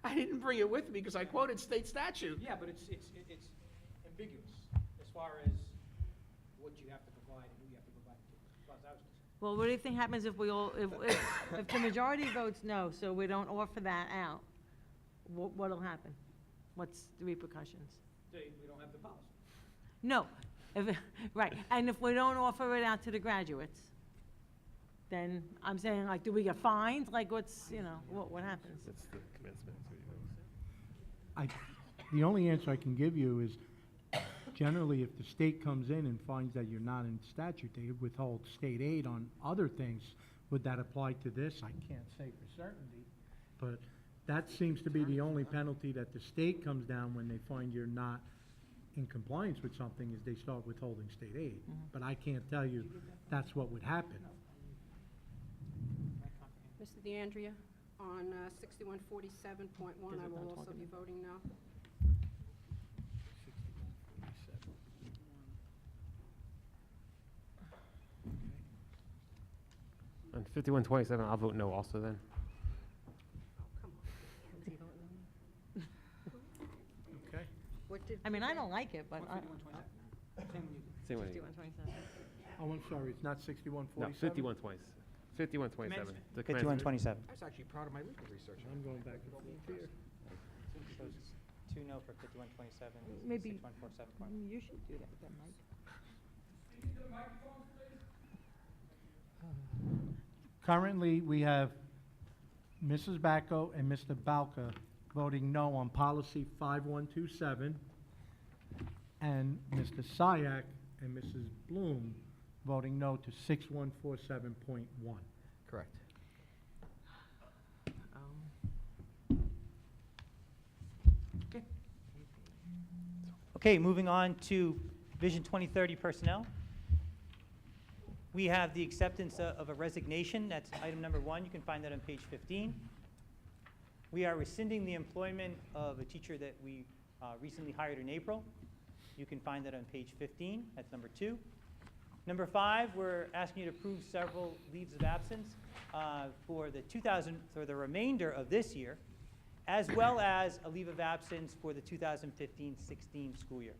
I didn't bring it with me because I quoted state statute. Yeah, but it's ambiguous as far as what you have to provide and who you have to provide it to, as far as I was concerned. Well, what do you think happens if we all, if the majority votes no, so we don't offer that out? What'll happen? What's the repercussions? We don't have the policy. No, right, and if we don't offer it out to the graduates, then I'm saying, like, do we get fined? Like, what's, what happens? That's the commencement. The only answer I can give you is, generally, if the state comes in and finds that you're not in statute, they withhold state aid on other things. Would that apply to this? I can't say for certainty, but that seems to be the only penalty that the state comes down when they find you're not in compliance with something, is they start withholding state aid. But I can't tell you that's what would happen. Mr. DeAndrea, on 6147.1, I will also be voting no. On 5127, I'll vote no also then. Okay. What did? I mean, I don't like it, but I, 5127. Same when you did. Same way. 5127. Oh, I'm sorry, it's not No, 6147? 5120, 5127. Commencement. The 5127. I was actually proud of my legal research. I'm going back and forth here. So it's 2 no for 5127, Maybe- 6147. You should do that then, Mike. Currently, we have Mrs. Bacco and Mr. Balka voting no on policy 5127, and Mr. Syak and Mrs. Bloom voting no to 6147.1. Correct. Okay, moving on to Vision 2030 personnel. We have the acceptance of a resignation. That's item number 1. You can find that on page 15. We are rescinding the employment of a teacher that we recently hired in April. You can find that on page 15. That's number 2. Number 5, we're asking you to approve several leaves of absence for the remainder of this year, as well as a leave of absence for the 2015-16 school year.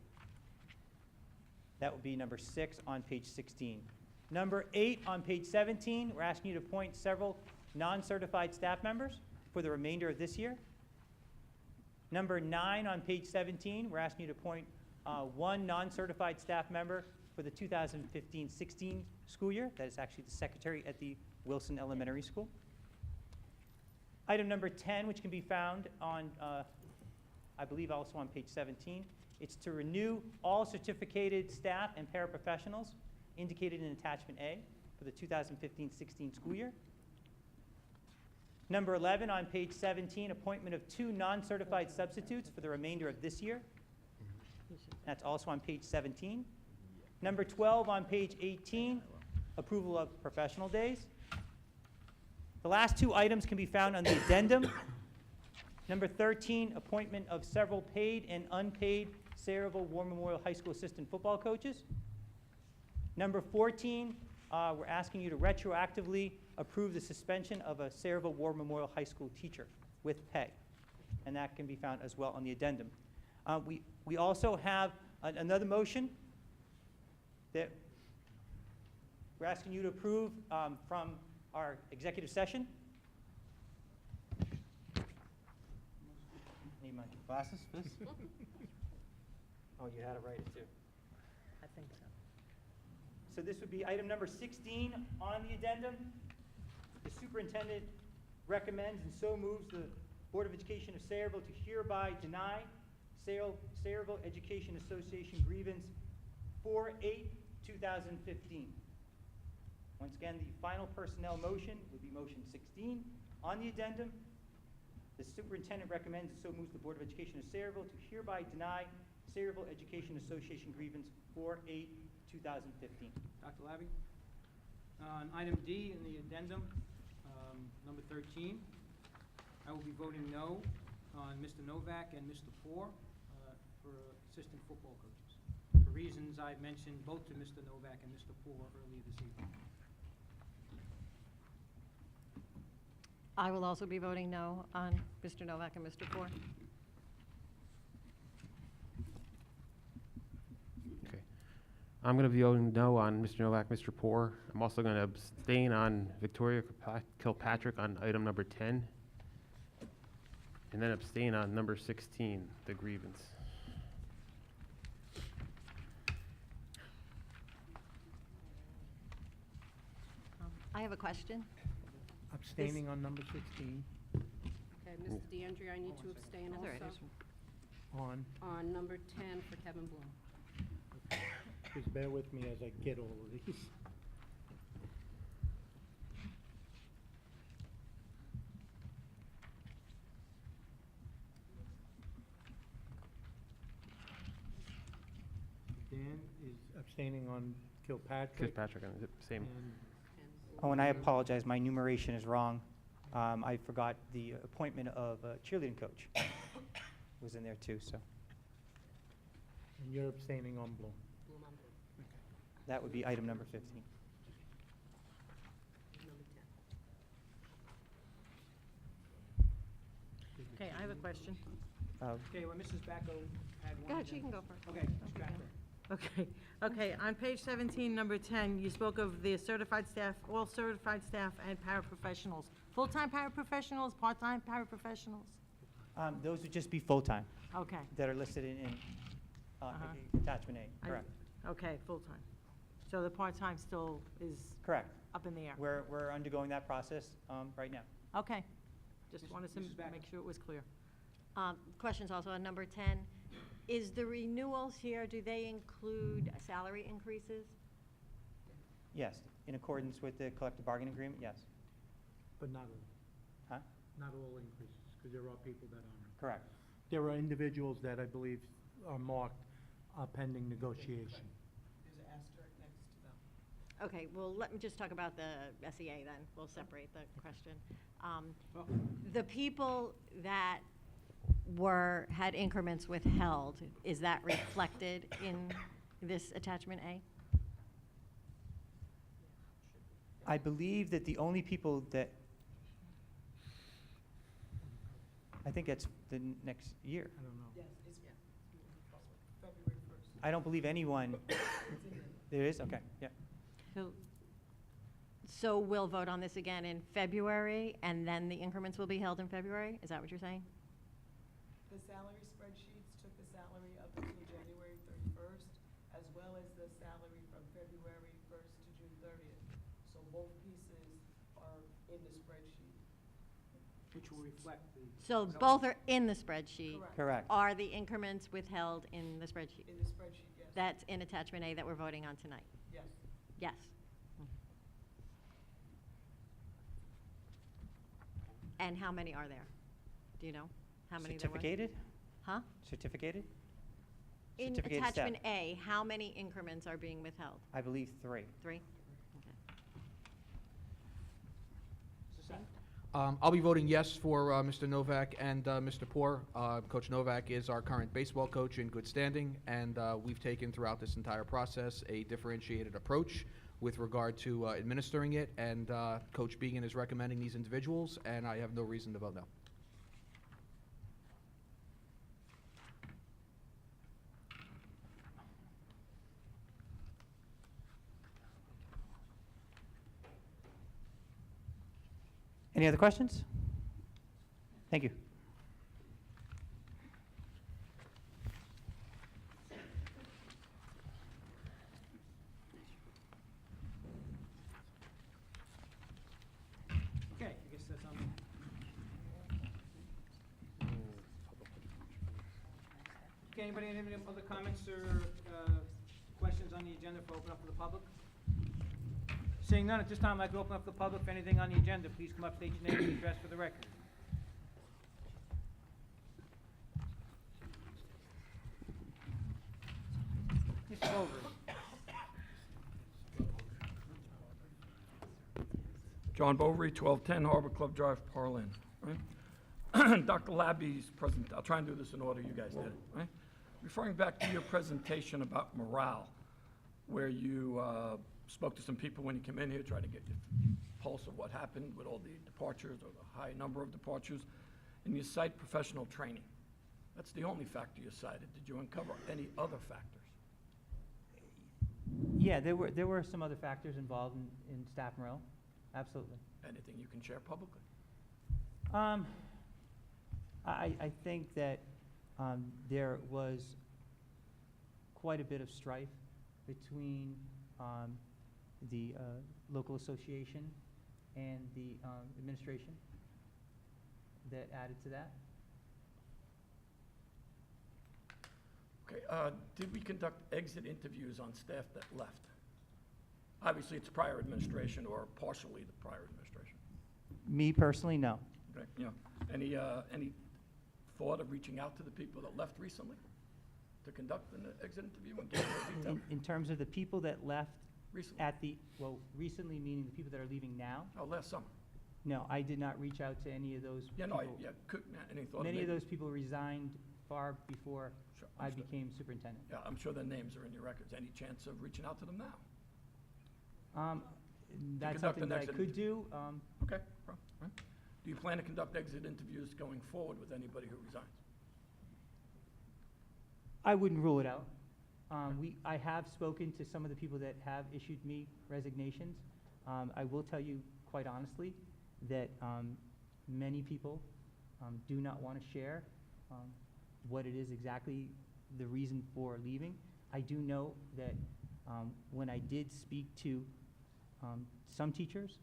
That will be number 6 on page 16. Number 8 on page 17, we're asking you to appoint several non-certified staff members for the remainder of this year. Number 9 on page 17, we're asking you to appoint 1 non-certified staff member for the 2015-16 school year. That is actually the secretary at the Wilson Elementary School. Item number 10, which can be found on, I believe also on page 17, it's to renew all certificated staff and paraprofessionals indicated in attachment A for the 2015-16 school year. Number 11 on page 17, appointment of 2 non-certified substitutes for the remainder of this year. That's also on page 17. Number 12 on page 18, approval of professional days. The last 2 items can be found on the addendum. Number 13, appointment of several paid and unpaid Sayreville War Memorial High School assistant football coaches. Number 14, we're asking you to retroactively approve the suspension of a Sayreville War Memorial High School teacher with pay. And that can be found as well on the addendum. We also have another motion that we're asking you to approve from our executive session. Need my glasses for this? Oh, you had it right, too. I think so. So this would be item number 16 on the addendum. The superintendent recommends and so moves the Board of Education of Sayreville to hereby deny Sayreville Education Association grievance 4/8/2015. Once again, the final personnel motion would be motion 16 on the addendum. The superintendent recommends and so moves the Board of Education of Sayreville to hereby deny Sayreville Education Association grievance 4/8/2015. Dr. Labby? On item D in the addendum, number 13, I will be voting no on Mr. Novak and Mr. Poor for assistant football coaches, for reasons I mentioned both to Mr. Novak and Mr. Poor earlier this evening. I will also be voting no on Mr. Novak and Mr. Poor. Okay. I'm going to be voting no on Mr. Novak, Mr. Poor. I'm also going to abstain on Victoria Kilpatrick on item number 10. And then abstain on number 16, the grievance. I have a question. Abstaining on number 16, Okay, Mr. DeAndrea, I need to abstain That's all right, also on, on number 10 for Kevin Bloom. just bear with me as I get all of these. Dan is abstaining on Kilpatrick. Kilpatrick, same. And Oh, and I apologize, my numeration is wrong. I forgot the appointment of a cheerleading coach was in there too, so and you're abstaining on Bloom. Bloom on Bloom. that would be item number 15. Number 10. Okay, I have a question. Uh, Okay, well, Mrs. Bacco had one. Go ahead, she agenda- can go first. Okay, Ms. Bacco. Okay, Okay, on page 17, number 10, you spoke of the certified staff, all certified staff and paraprofessionals. Full-time paraprofessionals, part-time paraprofessionals? Those would just be full-time Okay, that are listed in attachment A, correct? okay, full-time. So the part-time still is Correct. up in the air? We're undergoing that process right now. Okay, just wanted to Mrs. Beck. make sure it was clear. Questions also on number 10. Is the renewals here, do they include salary increases? Yes, in accordance with the collective bargaining agreement, yes. But not all, Huh? not all increases, because there are people that aren't. Correct. There are individuals that I believe are marked pending negotiation. Okay, well, let me just talk about the SEA then. We'll separate the question. The people that had increments withheld, is that reflected in this attachment A? I believe that the only people that, I think that's the next year. I don't know. I don't believe anyone, there is, okay, yeah. So we'll vote on this again in February, and then the increments will be held in February? Is that what you're saying? The salary spreadsheets took the salary up until January 31st, as well as the salary from February 1st to June 30th. So both pieces are in the spreadsheet. Which will reflect the. So both are in the spreadsheet? Correct. Correct. Are the increments withheld in the spreadsheet? In the spreadsheet, yes. That's in attachment A that we're voting on tonight? Yes. Yes. And how many are there? Do you know? How many there were? Certificated? Huh? Certificated? In Certificated staff. attachment A, how many increments are being withheld? I believe 3. 3? Okay. I'll be voting yes for Mr. Novak and Mr. Poor. Coach Novak is our current baseball coach in good standing, and we've taken throughout this entire process a differentiated approach with regard to administering it, and Coach Began is recommending these individuals, and I have no reason to vote no. Any other questions? Thank you. Okay, I guess that's on. Okay, anybody have any other comments or questions on the agenda for open up to the public? Seeing none, at this time, I'd like to open up the public for anything on the agenda. Please come up, state your name and address for the record. Mr. Bovary. John Bovary, 1210 Harbor Club Drive, Parlin, right? Dr. Labby's I'll try and do this in order you guys did it, right? Referring back to your presentation about morale, where you spoke to some people when you came in here, tried to get your pulse of what happened with all the departures or the high number of departures, and you cite professional training. That's the only factor you cited. Did you uncover any other factors? Yeah, there were some other factors involved in staff morale, absolutely. Anything you can share publicly? I think that there was quite a bit of strife between the local association and the administration that added to that. Okay, did we conduct exit interviews on staff that left? Obviously, it's prior administration or partially the prior administration. Me personally, no. Okay, yeah. Any thought of reaching out to the people that left recently to conduct an exit interview and get more detail? In terms of the people that left Recently? at the, well, recently meaning the people that are leaving now? Oh, last summer. No, I did not reach out to any of those Yeah, people. no, any thought? Many of maybe- those people resigned far before Sure, I understood. became superintendent. Yeah, I'm sure their names are in your records. Any chance of reaching out to them now? That's conduct something an that I exit could do. Okay, well, right. Do you plan to conduct exit interviews going forward with anybody who resigns? I wouldn't rule it out. I have spoken to some of the people that have issued me resignations. I will tell you quite honestly that many people do not want to share what it is exactly the reason for leaving. I do know that when I did speak to some teachers,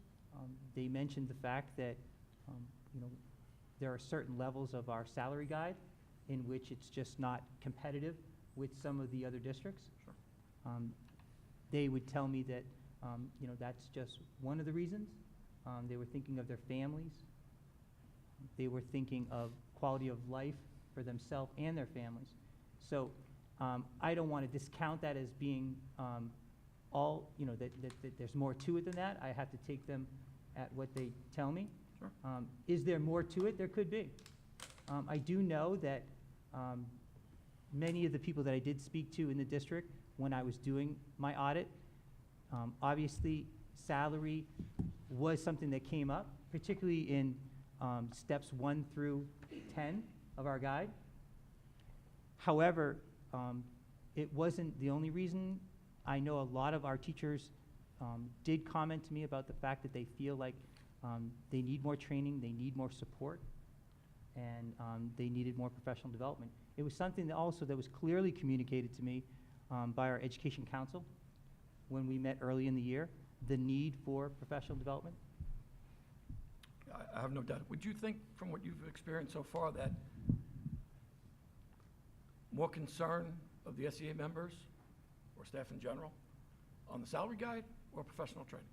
they mentioned the fact that you know, there are certain levels of our salary guide in which it's just not competitive with some of the other districts. Sure. They would tell me that you know, that's just one of the reasons. They were thinking of their families. They were thinking of quality of life for themselves and their families. So I don't want to discount that as being all, you know, that there's more to it than that. I have to take them at what they tell me. Sure. Is there more to it? There could be. I do know that many of the people that I did speak to in the district when I was doing my audit, obviously salary was something that came up, particularly in steps 1 through 10 of our guide. However, it wasn't the only reason. I know a lot of our teachers did comment to me about the fact that they feel like they need more training, they need more support, and they needed more professional development. It was something that also that was clearly communicated to me by our education council when we met early in the year, the need for professional development. I have no doubt. Would you think, from what you've experienced so far, that more concern of the SEA members or staff in general on the salary guide or professional training?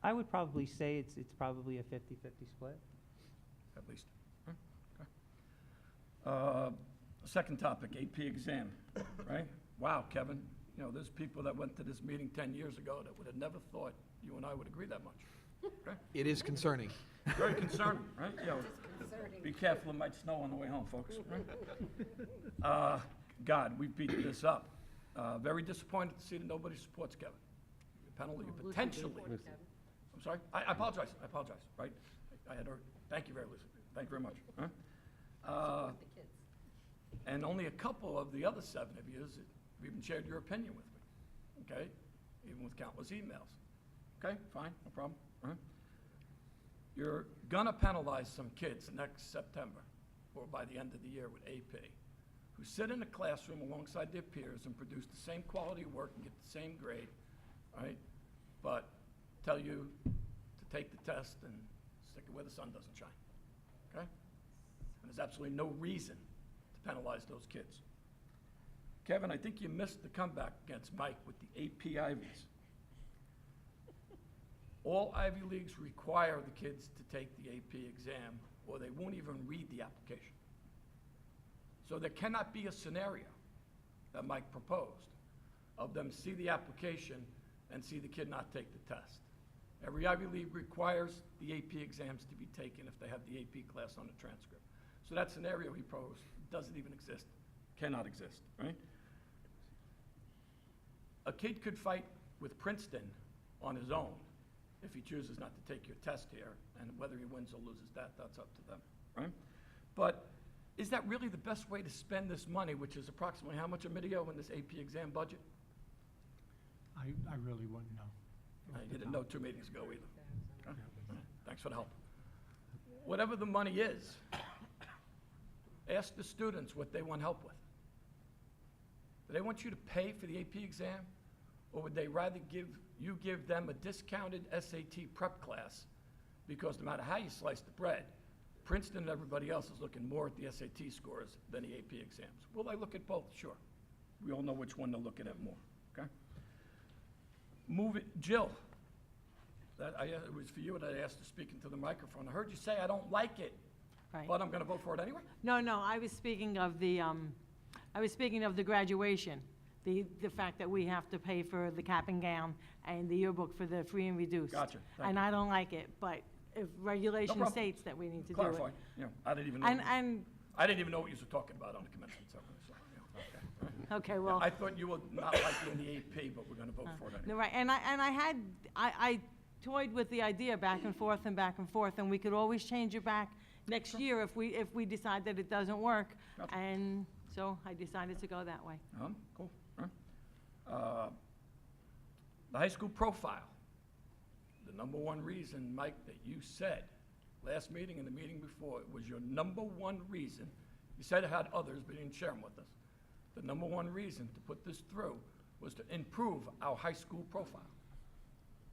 I would probably say it's probably a 50-50 split. At least. Okay. Second topic, AP exam, right? Wow, Kevin, you know, there's people that went to this meeting 10 years ago that would have never thought you and I would agree that much. Okay? It is concerning. Very concerning, right? You know, be careful, it might snow on the way home, folks. Right? God, we beat this up. Very disappointed to see that nobody supports Kevin. Penalty, potentially. I'm sorry? I apologize, right? I had heard, thank you very much. Huh? And only a couple of the other 7 of you have even shared your opinion with me, okay? Even with countless emails. Okay, fine, no problem. All right. You're gonna penalize some kids next September, or by the end of the year with AP, who sit in a classroom alongside their peers and produce the same quality of work and get the same grade, right? But tell you to take the test and stick it where the sun doesn't shine, okay? And there's absolutely no reason to penalize those kids. Kevin, I think you missed the comeback against Mike with the AP Ivies. All Ivy Leagues require the kids to take the AP exam, or they won't even read the application. So there cannot be a scenario that Mike proposed of them see the application and see the kid not take the test. Every Ivy League requires the AP exams to be taken if they have the AP class on the transcript. So that scenario he proposed doesn't even exist, cannot exist, right? A kid could fight with Princeton on his own if he chooses not to take your test here, and whether he wins or loses that's up to them, right? But is that really the best way to spend this money, which is approximately how much, Emilio, in this AP exam budget? I really wouldn't know. You didn't know 2 meetings ago either. Okay. Thanks for the help. Whatever the money is, ask the students what they want help with. Do they want you to pay for the AP exam, or would they rather give them a discounted SAT prep class? Because no matter how you slice the bread, Princeton and everybody else is looking more at the SAT scores than the AP exams. Will they look at both? Sure. We all know which one they're looking at more, okay? Jill, it was for you that I asked to speak into the microphone. I heard you say I don't like it, Right. but I'm gonna vote for it anyway? No, I was speaking of the, graduation, the fact that we have to pay for the cap and gown and the yearbook for the free and reduced. Gotcha, thank And you. I don't like it, but if regulation problem. states that we need to do it. Clarify, yeah, I didn't even know. And, I didn't even know what you were talking about on the commencement ceremony, so, yeah, okay. all right. okay, well. I thought you were not liking the AP, but we're gonna vote for it No, anyway. right, I toyed with the idea back and forth, and we could always change it back next year if we decide that it doesn't work. Gotcha. And so I decided to go that way. Cool. The high school profile. The number one reason, Mike, that you said last meeting and the meeting before, it was your number one reason. You said it had others, but you didn't share them with us. The number one reason to put this through was to improve our high school profile.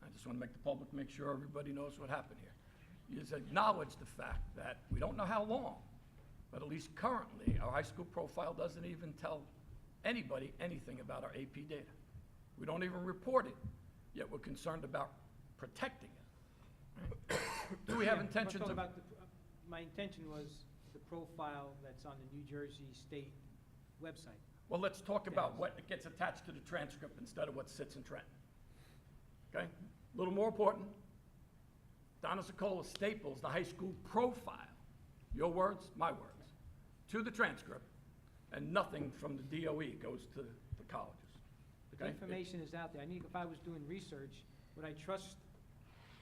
I just want to make the public, make sure everybody knows what happened here. You just acknowledge the fact that we don't know how long, but at least currently, our high school profile doesn't even tell anybody anything about our AP data. We don't even report it, yet we're concerned about protecting it. Right? Do we have Yeah, intentions talk of... about my intention was the profile that's on the New Jersey State website. Well, let's talk about what gets attached to the transcript instead of what sits in Trenton. Okay? A little more important, Donna Sokola staples the high school profile, your words, my words, to the transcript, and nothing from the DOE goes to the colleges. But the Okay? information is out there. I mean, if I was doing research, would I trust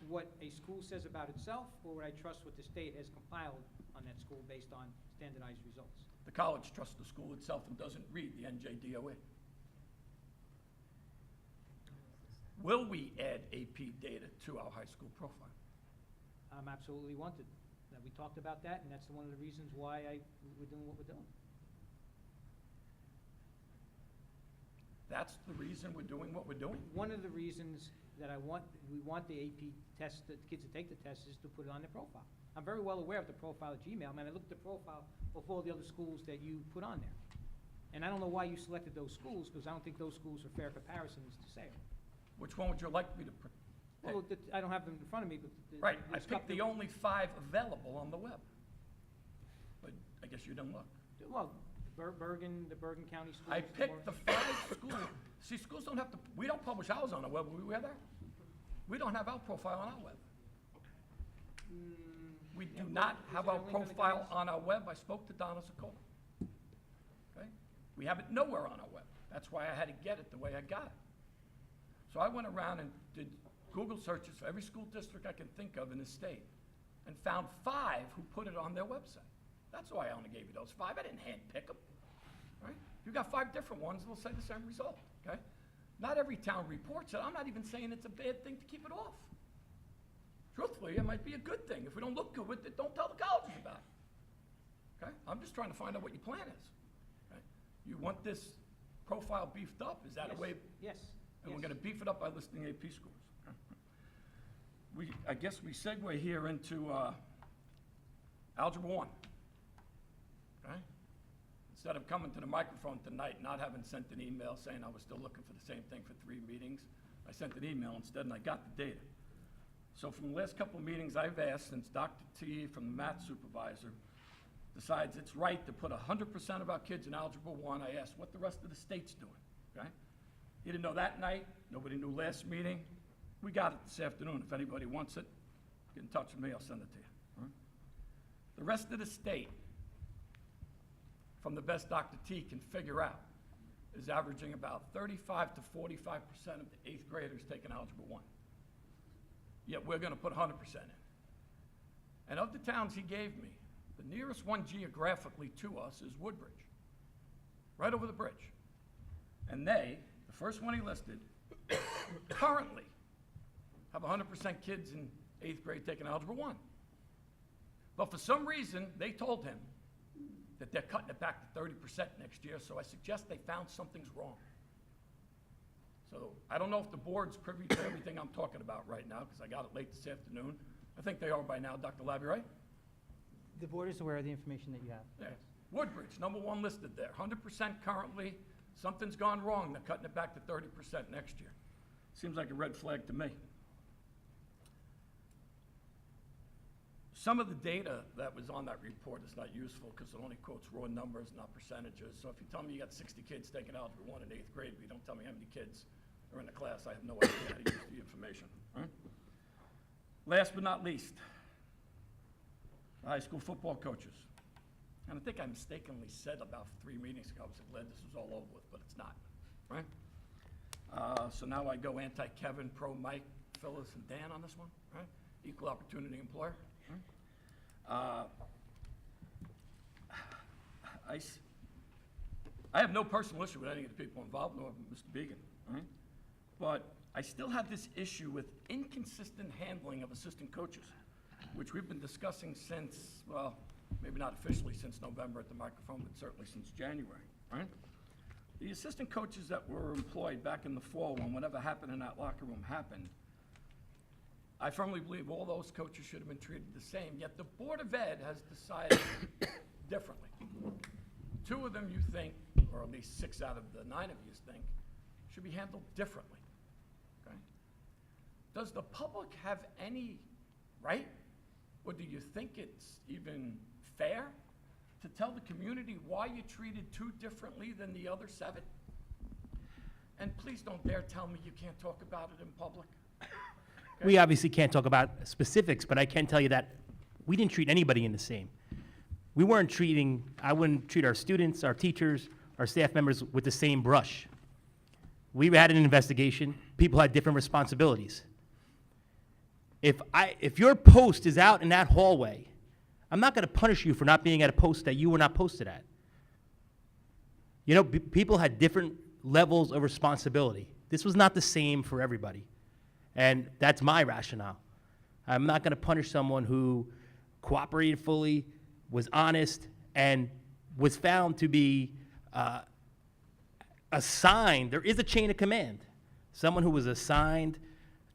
what a school says about itself, or would I trust what the state has compiled on that school based on standardized results? The college trusts the school itself and doesn't read the NJDOE. Will we add AP data to our high school profile? I'm absolutely wanted. That we talked about that, and that's one of the reasons why we're doing what we're doing. That's the reason we're doing what we're doing? One of the reasons that we want the AP test, the kids to take the test, is to put it on their profile. I'm very well aware of the profile at Gmail. Man, I looked at the profile of all the other schools that you put on there. And I don't know why you selected those schools, because I don't think those schools are fair comparisons to Sayre. Which one would you like me to pick? Well, I don't have them in front of me, but. Right, I there's picked the couple- only 5 available on the web. But I guess you didn't look. Well, Bergen, the Bergen County schools. I picked the 5 schools. See, schools don't have to, we don't publish ours on the web, we wear that. We don't have our profile on our web. We do not have our profile on our web. I spoke to Donna Sokola. Okay? We have it nowhere on our web. That's why I had to get it the way I got it. So I went around and did Google searches for every school district I can think of in the state and found 5 who put it on their website. That's why I only gave you those 5. I didn't handpick them. Right? If you got 5 different ones, they'll say the same result. Okay? Not every town reports it. I'm not even saying it's a bad thing to keep it off. Truthfully, it might be a good thing. If we don't look good with it, don't tell the colleges about it. Okay? I'm just trying to find out what your plan is. Okay? You want this profile beefed up? Is that a way? Yes. And we're going to beef it up by listing AP scores. Okay? I guess we segue here into Algebra 1. Okay? Instead of coming to the microphone tonight, not having sent an email saying I was still looking for the same thing for 3 meetings, I sent an email instead and I got the data. So from the last couple of meetings I've asked, since Dr. T from the math supervisor decides it's right to put 100% of our kids in Algebra 1, I asked what the rest of the state's doing, okay? He didn't know that night, nobody knew last meeting. We got it this afternoon. If anybody wants it, get in touch with me, I'll send it to you. All right? The rest of the state, from the best Dr. T can figure out, is averaging about 35 to 45% of the 8th graders taking Algebra 1. Yet we're gonna put 100% in. And of the towns he gave me, the nearest one geographically to us is Woodbridge, right over the bridge. And they, the first one he listed, currently have 100% kids in 8th grade taking Algebra 1. But for some reason, they told him that they're cutting it back to 30% next year, so I suggest they found something's wrong. So I don't know if the board's privy to everything I'm talking about right now, because I got it late this afternoon. I think they are by now, Dr. Labby, right? The board is aware of the information that you have. Yeah. Woodbridge, number 1 listed there, 100% currently. Something's gone wrong, they're cutting it back to 30% next year. Seems like a red flag to me. Some of the data that was on that report is not useful because it only quotes raw numbers, not percentages. So if you tell me you got 60 kids taking Algebra 1 in 8th grade, but you don't tell me how many kids are in the class, I have no idea how to use the information. Right? Last but not least, the high school football coaches. And I think I mistakenly said about 3 meetings ago, I was glad this was all over with, but it's not, right? So now I go anti-Kevin, pro-Mike, Phyllis, and Dan on this one, right? Equal opportunity employer. Right? I have no personal issue with any of the people involved, nor Mr. Began, all right? But I still have this issue with inconsistent handling of assistant coaches, which we've been discussing since, well, maybe not officially since November at the microphone, but certainly since January, right? The assistant coaches that were employed back in the fall, when whatever happened in that locker room happened, I firmly believe all those coaches should have been treated the same, yet the Board of Ed has decided differently. 2 of them you think, or at least 6 out of the 9 of you think, should be handled differently, okay? Does the public have any right, or do you think it's even fair to tell the community why you treated 2 differently than the other 7? And please don't dare tell me you can't talk about it in public. Okay? We obviously can't talk about specifics, but I can tell you that we didn't treat anybody in the same. I wouldn't treat our students, our teachers, our staff members with the same brush. We had an investigation. People had different responsibilities. If your post is out in that hallway, I'm not going to punish you for not being at a post that you were not posted at. You know, people had different levels of responsibility. This was not the same for everybody. And that's my rationale. I'm not going to punish someone who cooperated fully, was honest, and was found to be assigned. There is a chain of command. Someone who was assigned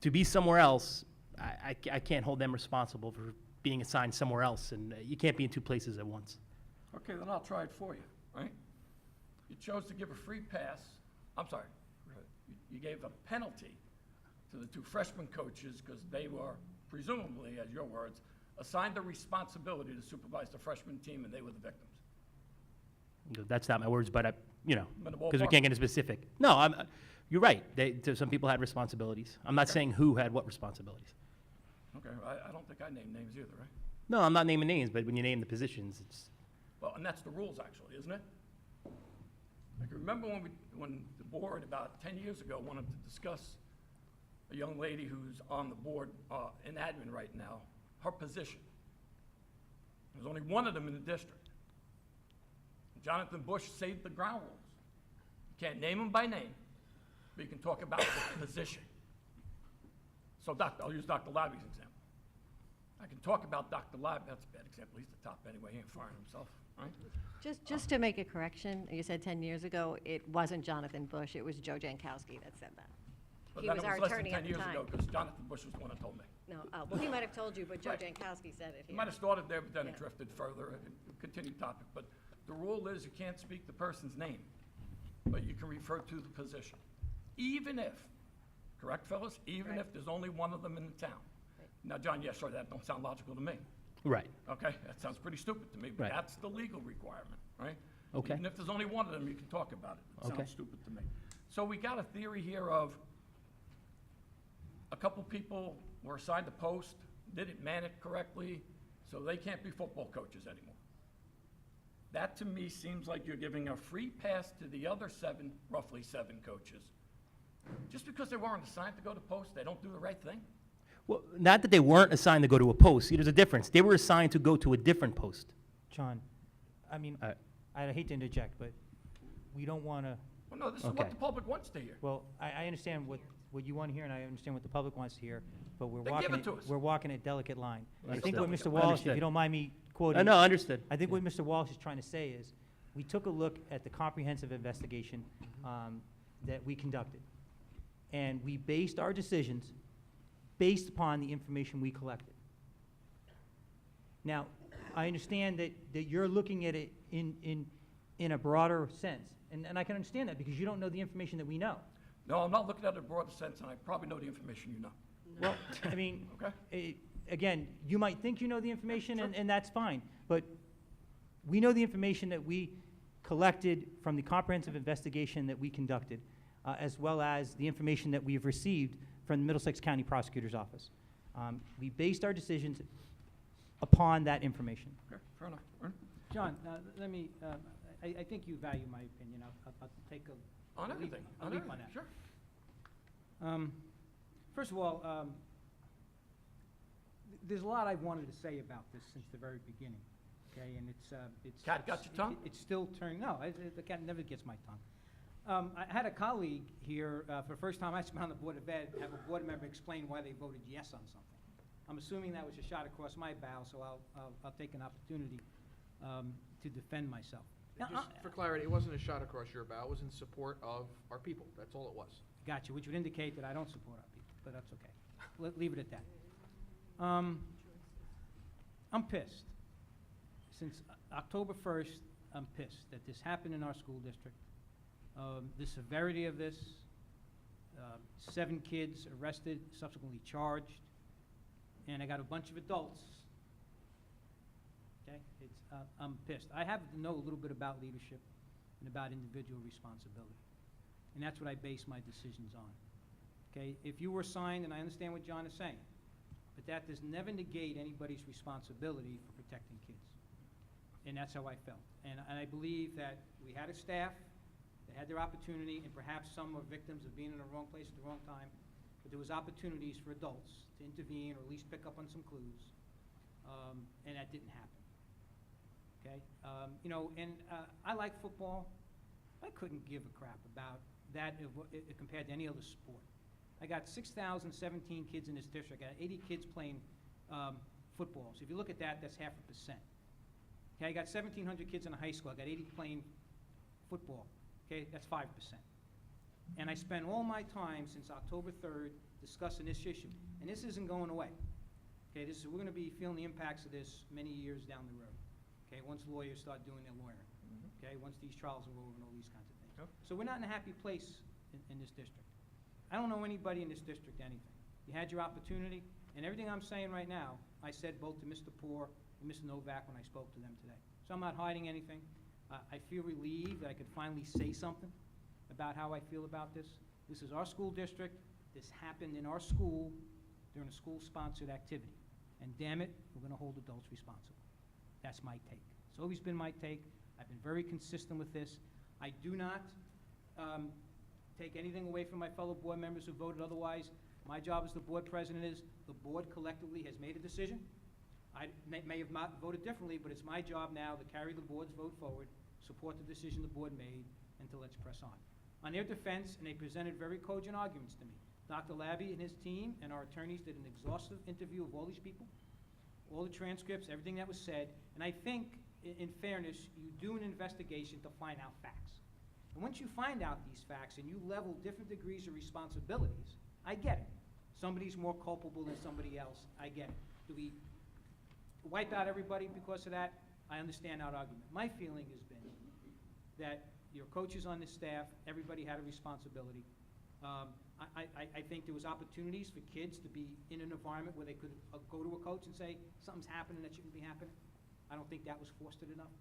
to be somewhere else, I can't hold them responsible for being assigned somewhere else, and you can't be in 2 places at once. Okay, then I'll try it for you, right? You chose to give a free pass, you gave a penalty to the 2 freshman coaches because they were presumably, as your words, assigned the responsibility to supervise the freshman team, and they were the victims. That's not my words, but In the because we ballpark. can't get into specific. No, you're right. Some people had responsibilities. I'm not saying who had what responsibilities. Okay, I don't think I named names either, right? No, I'm not naming names, but when you name the positions, it's, Well, and that's the rules, actually, isn't it? I can remember when the board, about 10 years ago, wanted to discuss a young lady who's on the board in admin right now, her position. There's only 1 of them in the district. Jonathan Bush saved the ground rules. You can't name him by name, but you can talk about the position. So I'll use Dr. Labby's example. I can talk about Dr. Labby. That's a bad example. He's the top anyway. He ain't firing himself, right? Just to make a correction, you said 10 years ago, it wasn't Jonathan Bush, it was Joe Jankowski that said that. But He then was it our less than attorney 10 at the years time. ago, because Jonathan Bush was the one that told me. No, well, he might have told you, but Joe Right. Jankowski said it It here. might have started there, but then it Yeah. drifted further. Continue topic. But the rule is you can't speak the person's name, but you can refer to the position. Even if, correct, fellas? Even Right. if there's only 1 of them in the town. Right. Now, John, yeah, sure, that don't sound logical to me. right. Okay, that sounds pretty stupid to me, but Right. that's the legal requirement, right? Okay. Even if there's only 1 of them, you can talk about it. It Okay. sounds stupid to me. So we got a theory here of a couple people were assigned a post, didn't man it correctly, so they can't be football coaches anymore. That to me seems like you're giving a free pass to the other 7, roughly 7 coaches. Just because they weren't assigned to go to post, they don't do the right thing? Well, not that they weren't assigned to go to a post. See, there's a difference. They were assigned to go to a different post. John, I mean, Uh, I hate to interject, but we don't want to, Well, no, this is Okay. what the public wants to hear. well, I understand what you want to hear, and I understand what the public wants to hear, but Then give it to us. we're walking a delicate line. I think what Understood. Mr. Walsh, if Understood. you don't mind me quoting. No, understood. I think what Mr. Walsh is trying to say is, we took a look at the comprehensive investigation that we conducted, and we based our decisions based upon the information we collected. Now, I understand that you're looking at it in a broader sense, and I can understand that because you don't know the information that we know. No, I'm not looking at it in a broader sense, and I probably know the information you know. Well, I mean, Okay? again, you might think you know the information, Sure. and that's fine, but we know the information that we collected from the comprehensive investigation that we conducted, as well as the information that we've received from the Middlesex County Prosecutor's Office. We based our decisions upon that information. Okay, fair enough. All right. John, let me, I think you value my opinion. I'll take a. On leap- everything, a on leap everything, that. sure. First of all, there's a lot I've wanted to say about this since the very beginning. okay, and it's. Cat got your tongue? It's still turning, no, the cat never gets my tongue. I had a colleague here, for the first time I spent on the Board of Ed, have a board member explain why they voted yes on something. I'm assuming that was a shot across my bow, so I'll take an opportunity to defend myself. Now, Just for clarity, it wasn't a shot across your bow, it was in support of our people, that's all it was. Gotcha, which would indicate that I don't support our people, but that's okay. Leave it at that. I'm pissed. Since October 1st, I'm pissed that this happened in our school district. The severity of this, 7 kids arrested, subsequently charged, and I got a bunch of adults. Okay, I'm pissed. I happen to know a little bit about leadership and about individual responsibility, and that's what I base my decisions on. Okay, if you were assigned, and I understand what John is saying, but that does never negate anybody's responsibility for protecting kids. And that's how I felt. And I believe that we had a staff that had their opportunity, and perhaps some were victims of being in the wrong place at the wrong time, but there was opportunities for adults to intervene or at least pick up on some clues, and that didn't happen. Okay? You know, and I like football. I couldn't give a crap about that compared to any other sport. I got 6,017 kids in this district. I got 80 kids playing football. So if you look at that, that's 0.5%. Okay, I got 1,700 kids in a high school. I got 80 playing football. Okay, that's 5%. And I spent all my time since October 3rd discussing this issue. And this isn't going away. Okay, we're going to be feeling the impacts of this many years down the road. Okay, once lawyers start doing their lawyering. Okay, once these trials are over and all these kinds of things. Yep. So we're not in a happy place in this district. I don't know anybody in this district anything. You had your opportunity, and everything I'm saying right now, I said both to Mr. Poore and Mr. Novak when I spoke to them today. So I'm not hiding anything. I feel relieved that I could finally say something about how I feel about this. This is our school district. This happened in our school during a school-sponsored activity. And damn it, we're going to hold adults responsible. That's my take. It's always been my take. I've been very consistent with this. I do not take anything away from my fellow board members who voted otherwise. My job as the board president is the board collectively has made a decision. I may have not voted differently, but it's my job now to carry the board's vote forward, support the decision the board made, and to let's press on. On their defense, and they presented very cogent arguments to me, Dr. Labby and his team and our attorneys did an exhaustive interview of all these people, all the transcripts, everything that was said, and I think, in fairness, you do an investigation to find out facts. And once you find out these facts and you level different degrees of responsibilities, I get it. Somebody's more culpable than somebody else, I get it. Do we wipe out everybody because of that? I understand that argument. My feeling has been that your coaches on this staff, everybody had a responsibility. I think there was opportunities for kids to be in an environment where they could go to a coach and say, something's happening that shouldn't be happening. I don't think that was fostered enough.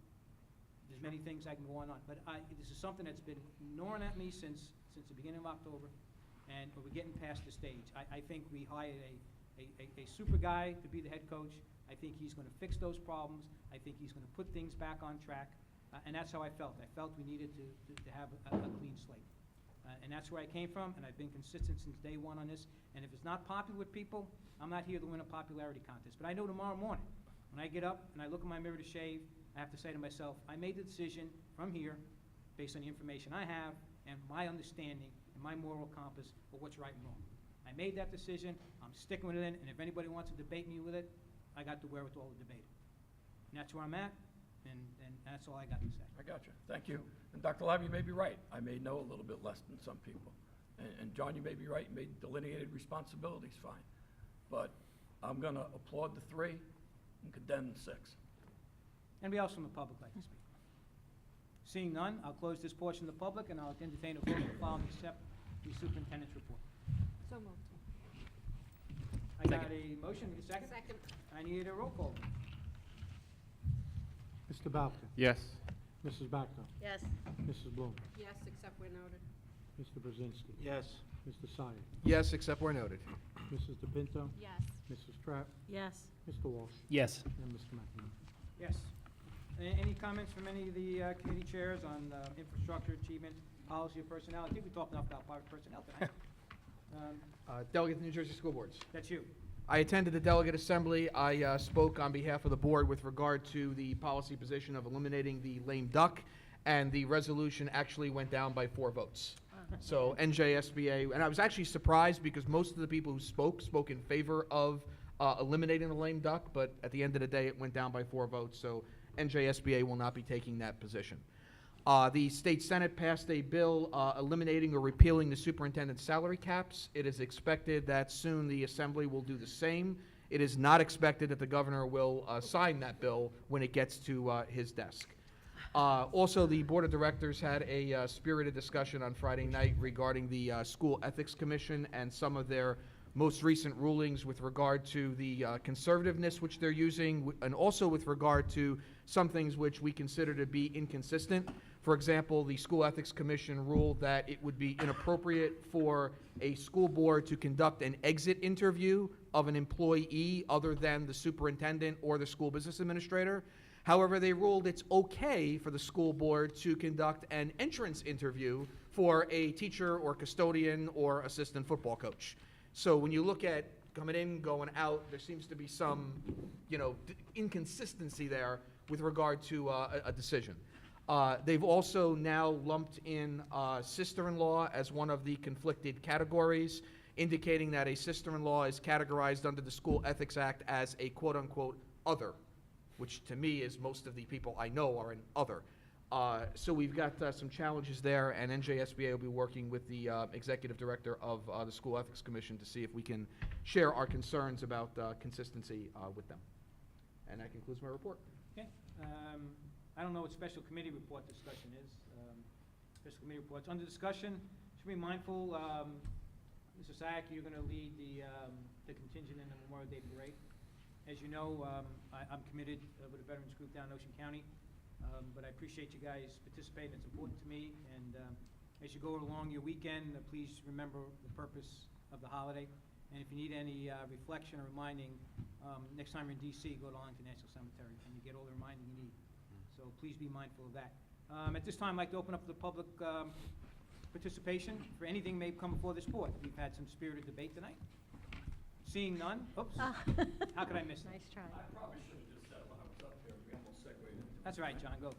There's many things I can go on, but this is something that's been gnawing at me since the beginning of October, and we're getting past the stage. I think we hired a super guy to be the head coach. I think he's going to fix those problems. I think he's going to put things back on track, and that's how I felt. I felt we needed to have a clean slate. And that's where I came from, and I've been consistent since day one on this. And if it's not popular with people, I'm not here to win a popularity contest. But I know tomorrow morning, when I get up and I look in my mirror to shave, I have to say to myself, I made the decision from here, based on the information I have and my understanding and my moral compass of what's right and wrong. I made that decision, I'm sticking with it, and if anybody wants to debate me with it, I got the wherewithal to debate it. And that's where I'm at, and that's all I got to say. I got you. Thank you. And Dr. Lab, you may be right. I may know a little bit less than some people. And John, you may be right. You made delineated responsibilities, fine. But I'm going to applaud the 3 and condemn the 6. Anybody else from the public like to speak? Seeing none, I'll close this portion of the public, and I'll entertain a vote to file and accept the superintendent's report. So moved. I got a motion, need a second? Second. I need a roll call. Mr. Balka? Yes. Mrs. Backo? Yes. Mrs. Bloom? Yes, except where noted. Mr. Brzezinski? Yes. Mr. Sire? Yes, except where noted. Mrs. DePinto? Yes. Mrs. Trapp? Yes. Mr. Walsh? Yes. And Mr. McNamara? Yes. Any comments from any of the committee chairs on infrastructure, achievement, policy, or personnel? I think we talked enough about private personnel tonight. Delegate to New Jersey School Boards. That's you. I attended the delegate assembly. I spoke on behalf of the board with regard to the policy position of eliminating the lame duck, and the resolution actually went down by 4 votes. So NJSBA, and I was actually surprised because most of the people who spoke in favor of eliminating the lame duck, but at the end of the day, it went down by 4 votes, so NJSBA will not be taking that position. The state senate passed a bill eliminating or repealing the superintendent's salary caps. It is expected that soon the assembly will do the same. It is not expected that the governor will sign that bill when it gets to his desk. Also, the board of directors had a spirited discussion on Friday night regarding the School Ethics Commission and some of their most recent rulings with regard to the conservativeness which they're using, and also with regard to some things which we consider to be inconsistent. For example, the School Ethics Commission ruled that it would be inappropriate for a school board to conduct an exit interview of an employee other than the superintendent or the school business administrator. However, they ruled it's okay for the school board to conduct an entrance interview for a teacher or custodian or assistant football coach. So when you look at coming in, going out, there seems to be some, inconsistency there with regard to a decision. They've also now lumped in sister-in-law as one of the conflicted categories, indicating that a sister-in-law is categorized under the School Ethics Act as a quote-unquote other, which to me is most of the people I know are an other. So we've got some challenges there, and NJSBA will be working with the executive director of the School Ethics Commission to see if we can share our concerns about consistency with them. And that concludes my report. Okay. I don't know what special committee report discussion is. Special committee reports. Under discussion, should be mindful, Mr. Sack, you're going to lead the contingent in the Memorial Day Parade. As you know, I'm committed with a veterans group down in Ocean County, but I appreciate you guys participating. It's important to me. And as you go along your weekend, please remember the purpose of the holiday. And if you need any reflection or reminding, next time you're in D.C., go to Arlington National Cemetery, and you get all the reminding you need. So please be mindful of that. At this time, I'd like to open up the public participation for anything may come before this board. We've had some spirited debate tonight. Seeing none, oops, how could I miss that? Nice try. I probably should have just said when I was up here, we almost segued into it. That's right, John, go.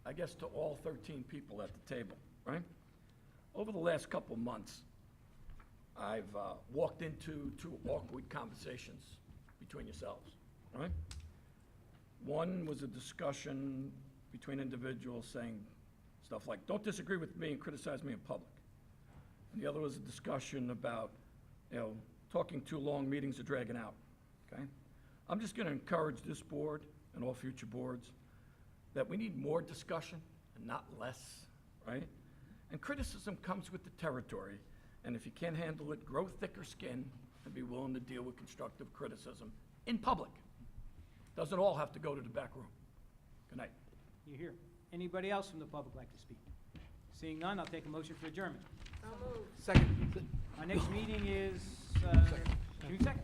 I guess to all 13 people at the table, right? Over the last couple months, I've walked into 2 awkward conversations between yourselves, right? One was a discussion between individuals saying stuff like, don't disagree with me and criticize me in public. And the other was a discussion about, talking too long, meetings are dragging out, okay? I'm just going to encourage this board and all future boards that we need more discussion and not less, right? And criticism comes with the territory, and if you can't handle it, grow thicker skin and be willing to deal with constructive criticism in public. Doesn't all have to go to the back room. Good night. You're here. Anybody else from the public like to speak? Seeing none, I'll take a motion for adjournment. Second. Our next meeting is, June 2nd.